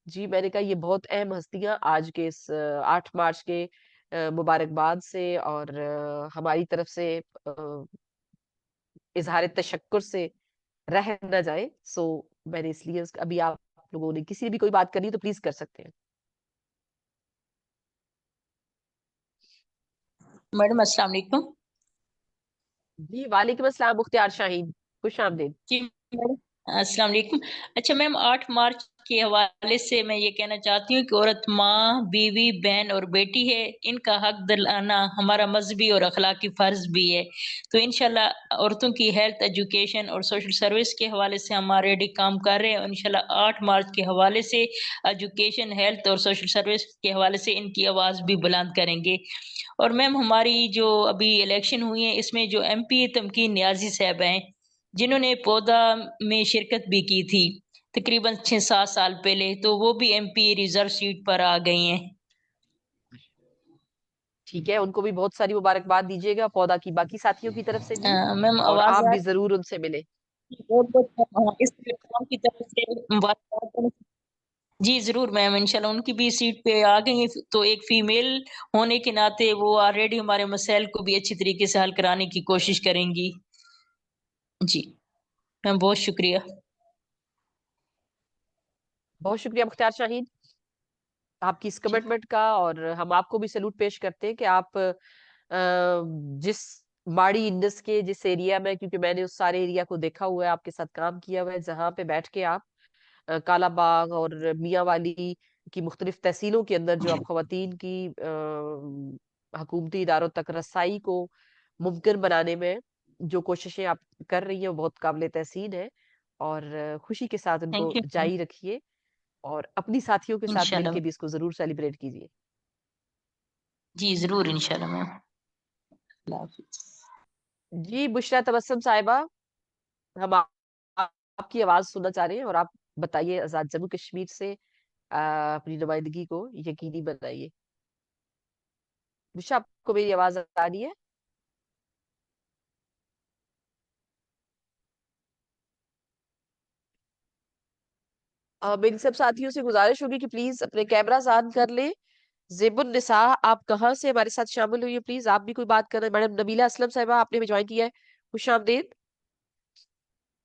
जी मैंने कहा ये बहुत अहम हस्तियां आज के इस 8 मार्च के मुबारकबाद से और हमारी तरफ से इजहार तशक्कुर से रह न जाए। सो मैंने इसलिए अभी आप लोगों ने किसी ने भी कोई बात करनी है तो प्लीज कर सकते हैं। मैडम अस्सलाम वालेकुम। जी वालेकुम अस्सलाम मुख्तियार शाहीन, खुश आमदीद। जी मैडम अस्सलाम वालेकुम। अच्छा मैम, 8 मार्च के हवाले से मैं ये कहना चाहती हूँ कि औरत माँ, बीवी, बहन और बेटी है, इनका हक दिलाना हमारा मजहबी और अखलाकी फर्ज भी है। तो इंशाल्लाह औरतों की हेल्थ, एजुकेशन और सोशल सर्विस के हवाले से हम ऑलरेडी काम कर रहे हैं। इंशाल्लाह 8 मार्च के हवाले से एजुकेशन, हेल्थ और सोशल सर्विस के हवाले से इनकी आवाज़ भी बुलंद करेंगे। और मैम हमारी जो अभी इलेक्शन हुई है, इसमें जो MP तमकीन नियाजी साहब हैं, जिन्होंने पौधा में शिरकत भी की थी तकरीबन 6-7 साल पहले, तो वो भी MP रिजर्व सीट पर आ गई हैं। ठीक है, उनको भी बहुत सारी मुबारकबाद दीजिएगा पौधा की बाकी साथियों की तरफ से भी, मैम और आवाज आप आ भी जरूर उनसे मिले। बहुत बहुत इस प्लेटफॉर्म की तरफ से मुबारकबाद। जी जरूर मैम, इंशाल्लाह उनकी भी सीट पे आ गई हैं, तो एक फीमेल होने के नाते वो ऑलरेडी हमारे मसाइल को भी अच्छी तरीके से हल कराने की कोशिश करेंगी। जी मैम बहुत शुक्रिया। बहुत शुक्रिया मुख्तियार शाहीन आपकी इस कमिटमेंट का, और हम आपको भी सैल्यूट पेश करते हैं कि आप जिस माड़ी इंडस के जिस एरिया में, क्योंकि मैंने उस सारे एरिया को देखा हुआ है, आपके साथ काम किया हुआ है, जहाँ पे बैठ के आप काला बाग और मियाँ वाली की मुख्तलिफ तहसीलों के अंदर जो आप खवातीन की हुकूमती इदारों तक रसाई को मुमकिन बनाने में जो कोशिशें आप कर रही हैं वो बहुत काबिल तहसीन है। और खुशी के साथ थैंक उनको यू जारी रखिए और अपनी साथियों के साथ इंशाल्लाह। मिलके भी इसको जरूर सेलिब्रेट कीजिए। जी जरूर इंशाल्लाह मैम। अल्लाह हाफिज। जी बुशरा तबस्सुम साहिबा, हम आपकी आवाज सुनना चाह रहे हैं, और आप बताइए आजाद जम्मू कश्मीर से अपनी नुमाइंदगी को यकीनी बनाइए। बुशरा आपको मेरी आवाज आ रही है? मेरी सब साथियों से गुजारिश होगी कि प्लीज अपने कैमरास ऑन कर लें। जेबुन निसा, आप कहाँ से हमारे साथ शामिल हुई है? प्लीज आप भी कोई बात कर रहे हैं। मैडम नबीला असलम साहिबा, आपने भी ज्वाइन किया है, खुश आमदीद।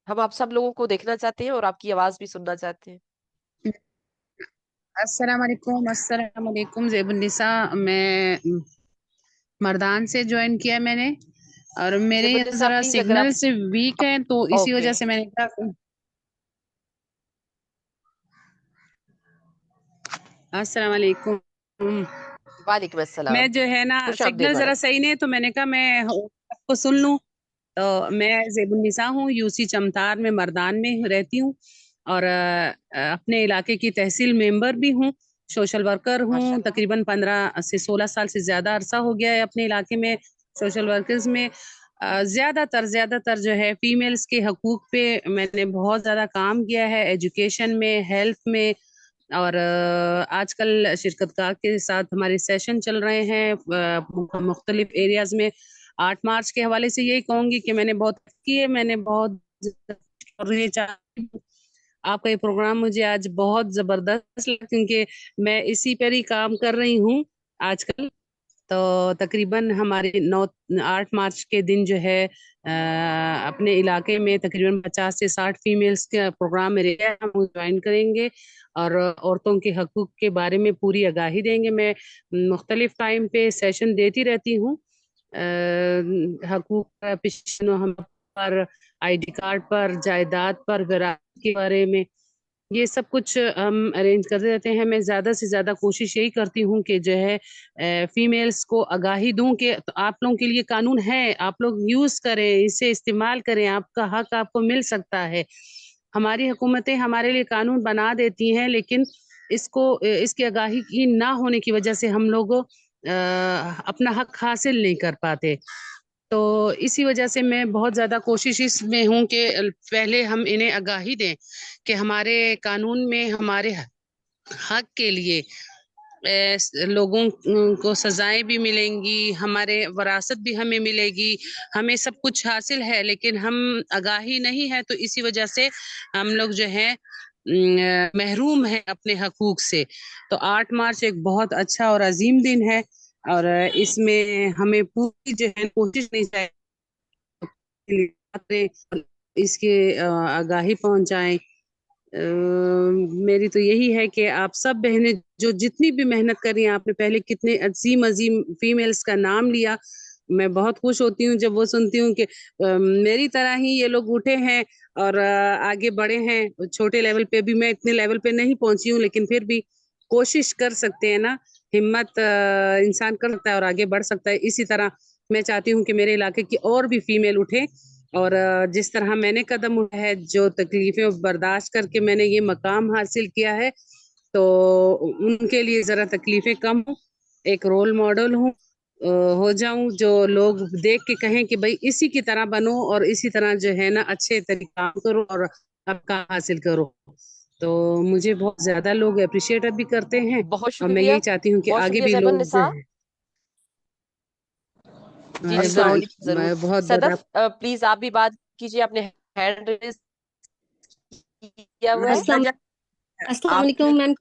हम आप सब लोगों को देखना चाहते हैं और आपकी आवाज भी सुनना चाहते हैं। अस्सलाम वालेकुम। ज़ेबुन्निसा, मैं मर्दान से ज्वाइन किया मैंने, और मेरे जेबुन निसा जरा प्लीज अगर सिग्नल आप से वीक है तो इसी ओके वजह से मैंने कहा अस्सलाम वालेकुम। वालेकुम अस्सलाम। मैं जो है ना खुश आमदीद सिग्नल जरा मैडम। सही नहीं है, तो मैंने कहा मैं आपको सुन लूं। तो मैं ज़ेबुन्निसा हूँ, यूसी चमतार में मर्दान में रहती हूँ, और अपने इलाके की तहसील मेंबर भी हूँ, सोशल वर्कर हूँ। माशाल्लाह। तकरीबन 15 से 16 साल से ज्यादा अरसा हो गया है अपने इलाके में सोशल वर्कर्स में। ज्यादातर जो है फीमेल्स के हकूक पे मैंने बहुत ज्यादा काम किया है, एजुकेशन में, हेल्थ में। और आजकल शिरकतकार के साथ हमारे सेशन चल रहे हैं मुख्तलिफ एरियाज में। 8 मार्च के हवाले से यही कहूंगी कि मैंने बहुत किए, मैंने बहुत, और ये चाहती हूँ आपका ये प्रोग्राम मुझे आज बहुत जबरदस्त लगा, क्योंकि मैं इसी पर ही काम कर रही हूँ आजकल। तो तकरीबन हमारे 8 मार्च के दिन जो है अपने इलाके में तकरीबन 50 से 60 फीमेल्स का प्रोग्राम मेरे हम ज्वाइन करेंगे, और औरतों के हकूक के बारे में पूरी आगाही देंगे। मैं मुख्तलिफ टाइम पे सेशन देती रहती हूँ हकूक पेशेवर पर, आईडी कार्ड पर, जायदाद पर, विरासत के बारे में। ये सब कुछ हम अरेंज करते रहते हैं। मैं ज्यादा से ज्यादा कोशिश यही करती हूँ कि जो है फीमेल्स को आगाही दूं कि तो आप लोगों के लिए कानून है, आप लोग यूज करें, इसे इस्तेमाल करें, आपका हक आपको मिल सकता है। हमारी हुकूमतें हमारे लिए कानून बना देती हैं, लेकिन इसकी आगाही की ना होने की वजह से हम लोग अपना हक हासिल नहीं कर पाते। तो इसी वजह से मैं बहुत ज्यादा कोशिश इसमें हूँ कि पहले हम इन्हें आगाही दें कि हमारे कानून में हमारे हक के लिए लोगों को सजाएं भी मिलेंगी, हमारे विरासत भी हमें मिलेगी, हमें सब कुछ हासिल है, लेकिन हम आगाही नहीं है। तो इसी वजह से हम लोग जो है महरूम है अपने हकूक से। तो 8 मार्च एक बहुत अच्छा और अजीम दिन है, और इसमें हमें पूरी जो है कोशिश नहीं चाहिए इसके आगाही पहुंचाएं। मेरी तो यही है कि आप सब बहनें जो जितनी भी मेहनत कर रही हैं, आपने पहले कितने अजीम अजीम फीमेल्स का नाम लिया। मैं बहुत खुश होती हूँ जब वो सुनती हूँ कि मेरी तरह ही ये लोग उठे हैं और आगे बढ़े हैं। छोटे लेवल पे भी मैं इतने लेवल पे नहीं पहुंची हूँ, लेकिन फिर भी कोशिश कर सकते हैं ना, हिम्मत इंसान कर सकता है और आगे बढ़ सकता है। इसी तरह मैं चाहती हूँ कि मेरे इलाके की और भी फीमेल उठे, और जिस तरह मैंने कदम उठाया है, जो तकलीफें बर्दाश्त करके मैंने ये मकाम हासिल किया है, तो उनके लिए जरा तकलीफें कम हो, एक रोल मॉडल हूँ हो जाऊं, जो लोग देख के कहें कि भाई इसी की तरह बनो, और इसी तरह जो है ना अच्छे तरीके काम करो और आपका हासिल करो। तो मुझे बहुत ज्यादा लोग अप्रिशिएट भी करते हैं, बहुत और मैं शुक्रिया। यही चाहती हूँ कि बहुत आगे शुक्रिया भी ज़ैबुन लोग जो निसा। है जी जी जरूर जरूर। मैं बहुत बड़ा। सदफ प्लीज आप भी बात कीजिए, आपने हैंड रेज किया हुआ है। अस्सलाम अस्सलाम आप वालेकुम मैम,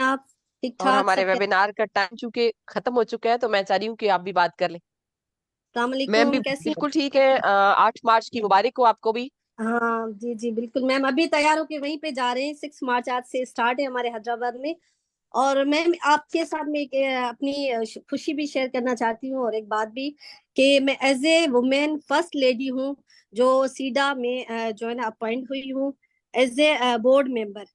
आप ठीक और ठाक हमारे सब? वेबिनार का टाइम चूंकि खत्म हो चुका है, तो मैं चाह रही हूँ कि आप भी बात कर लें। अस्सलाम मैम भी वालेकुम, कैसी हैं? बिल्कुल ठीक है। 8 मार्च की मुबारक हो आपको भी। हाँ जी जी बिल्कुल मैम, अभी तैयार होके वहीं पे जा रहे हैं। 6 मार्च आज से स्टार्ट है हमारे हैदराबाद में। और मैम आपके साथ में एक अपनी खुशी भी शेयर करना चाहती हूँ, और एक बात भी कि मैं as a women first lady हूँ जो सीडा में जो है ना अपॉइंट हुई हूँ एज ए बोर्ड मेंबर।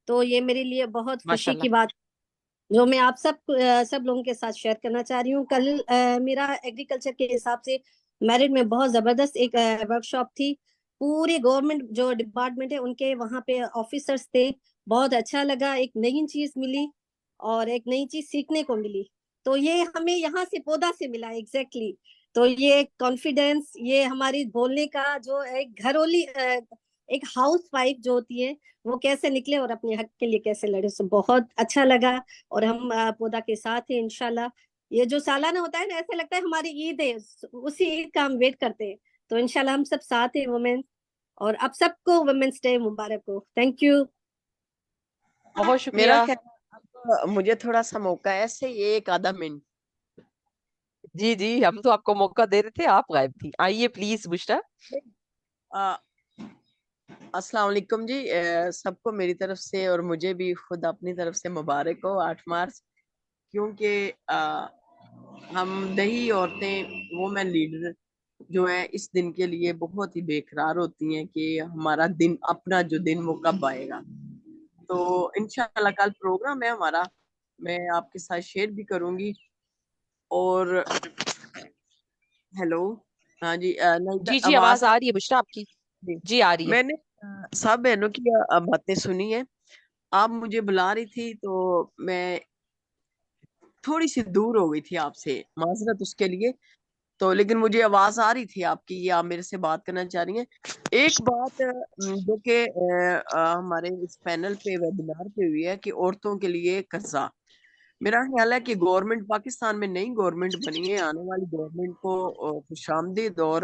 तो ये मेरे लिए बहुत खुशी की माशाल्लाह। बात जो मैं आप सब लोगों के साथ शेयर करना चाह रही हूँ। कल मेरा एग्रीकल्चर के हिसाब से मेरिट में बहुत जबरदस्त एक वर्कशॉप थी। पूरे गवर्नमेंट जो डिपार्टमेंट है उनके वहाँ पे ऑफिसर्स थे। बहुत अच्छा लगा, एक नई चीज मिली और एक नई चीज सीखने को मिली। तो ये हमें यहाँ से पौधा से मिला एग्जैक्टली तो ये कॉन्फिडेंस, ये हमारी बोलने का जो एक घरोली एक हाउस वाइफ जो होती है वो कैसे निकले और अपने हक के लिए कैसे लड़े, सो बहुत अच्छा लगा। और हम पौधा के साथ हैं इंशाल्लाह। ये जो सालाना होता है ना, ऐसे लगता है हमारी ईद है, उसी ईद का हम वेट करते हैं। तो इंशाल्लाह हम सब साथ हैं वुमेन, और अब सबको वुमेन्स डे मुबारक हो। Thank you. बहुत मेरा शुक्रिया। ख्याल अब मुझे थोड़ा सा मौका है, ऐसे एक आधा मिनट। जी जी, हम तो आपको मौका दे रहे थे, आप गायब थी। आइए प्लीज बुशरा। अस्सलाम वालेकुम जी, सबको मेरी तरफ से और मुझे भी खुद अपनी तरफ से मुबारक हो 8 मार्च। क्योंकि हम दही औरतें वुमेन लीडर जो है इस दिन के लिए बहुत ही बेकरार होती हैं कि हमारा दिन, अपना जो दिन वो कब आएगा। تو انشاءاللہ کل پروگرام ہے ہمارا, میں آپ کے ساتھ شیئر بھی کروں گی. اور ہیلو, ہاں جی, جی جی آواز آ رہی ہے بشرا آپ کی. جی آ رہی ہے. میں نے سب بہنوں کی باتیں سنی ہیں. آپ مجھے بلا رہی تھی تو میں تھوڑی سی دور ہو گئی تھی آپ سے, معذرت اس کے لیے. تو لیکن مجھے آواز آ رہی تھی آپ کی, یہ آپ میرے سے بات کرنا چاہ رہی ہیں. ایک بات جو کہ ہمارے اس پینل پہ ویبینار پہ ہوئی ہے کہ عورتوں کے لیے قرضہ. میرا خیال ہے کہ گورنمنٹ پاکستان میں نئی گورنمنٹ بنی ہے, آنے والی گورنمنٹ کو خوش آمدید, اور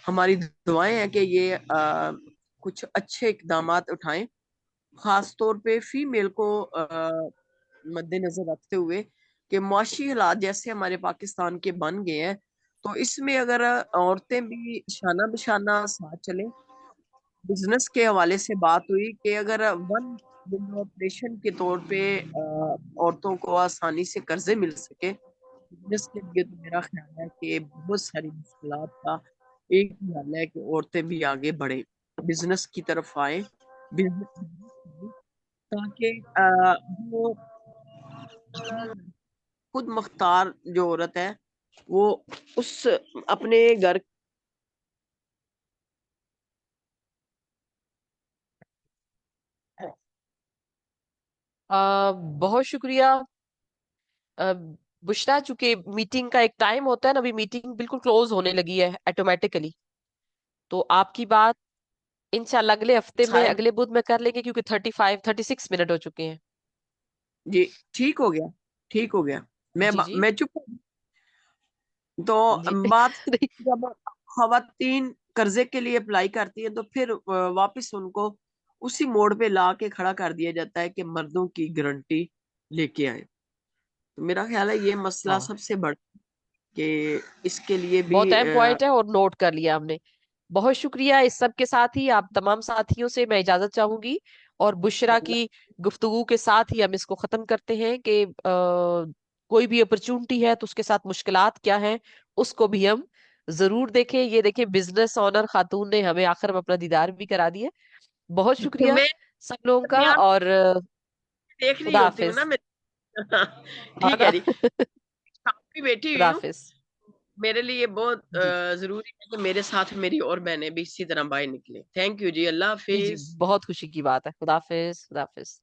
ہماری دعائیں ہیں کہ یہ کچھ اچھے اقدامات اٹھائیں, خاص طور پہ فیمیل کو مد نظر رکھتے ہوئے کہ معاشی حالات جیسے ہمارے پاکستان کے بن گئے ہیں, تو اس میں اگر عورتیں بھی شانہ بشانہ ساتھ چلیں. بزنس کے حوالے سے بات ہوئی کہ اگر ون ونڈو آپریشن کے طور پہ عورتوں کو آسانی سے قرضے مل سکے بزنس کے لیے, تو میرا خیال ہے کہ بہت ساری مشکلات کا ایک ہی حل ہے کہ عورتیں بھی آگے بڑھیں, بزنس کی طرف آئیں, تاکہ وہ خود مختار جو عورت ہے وہ اس اپنے گھر بہت شکریہ بشرا. چونکہ میٹنگ کا ایک ٹائم ہوتا ہے نا, ابھی میٹنگ بالکل کلوز ہونے لگی ہے آٹومیٹیکلی, تو آپ کی بات انشاءاللہ اگلے ہفتے میں اگلے بدھ میں کر لیں گے, کیونکہ 36 منٹ ہو چکے ہیں. جی ٹھیک ہو گیا, ٹھیک ہو گیا. میں چپ تو بات جب خواتین قرضے کے لیے اپلائی کرتی ہیں تو پھر واپس ان کو اسی موڑ پہ لا کے کھڑا کر دیا جاتا ہے کہ مردوں کی گارنٹی لے کے آئے. تو میرا خیال ہے یہ مسئلہ سب سے بڑا کہ اس کے لیے بھی بہت اہم پوائنٹ ہے اور نوٹ کر لیا ہم نے. بہت شکریہ. اس سب کے ساتھ ہی آپ تمام ساتھیوں سے میں اجازت چاہوں گی, اور بشرا کی گفتگو کے ساتھ ہی ہم اس کو ختم کرتے ہیں کہ کوئی بھی اپرچونٹی ہے تو اس کے ساتھ مشکلات کیا ہیں اس کو بھی ہم ضرور دیکھیں. یہ دیکھیں بزنس آنر خاتون نے ہمیں آخر میں اپنا دیدار بھی کرا دیا. بہت شکریہ سب لوگوں کا, اور دیکھ رہی خدا ہوتی ہوں حافظ. نا میں. ٹھیک ہے جی, بھی بیٹھی ہوئی خدا ہوں. حافظ. میرے لیے بہت ضروری ہے کہ میرے ساتھ میری اور بہنیں بھی اسی طرح باہر نکلیں. تھینک یو جی, اللہ جی جی حافظ. بہت خوشی کی بات ہے. خدا حافظ. خدا حافظ.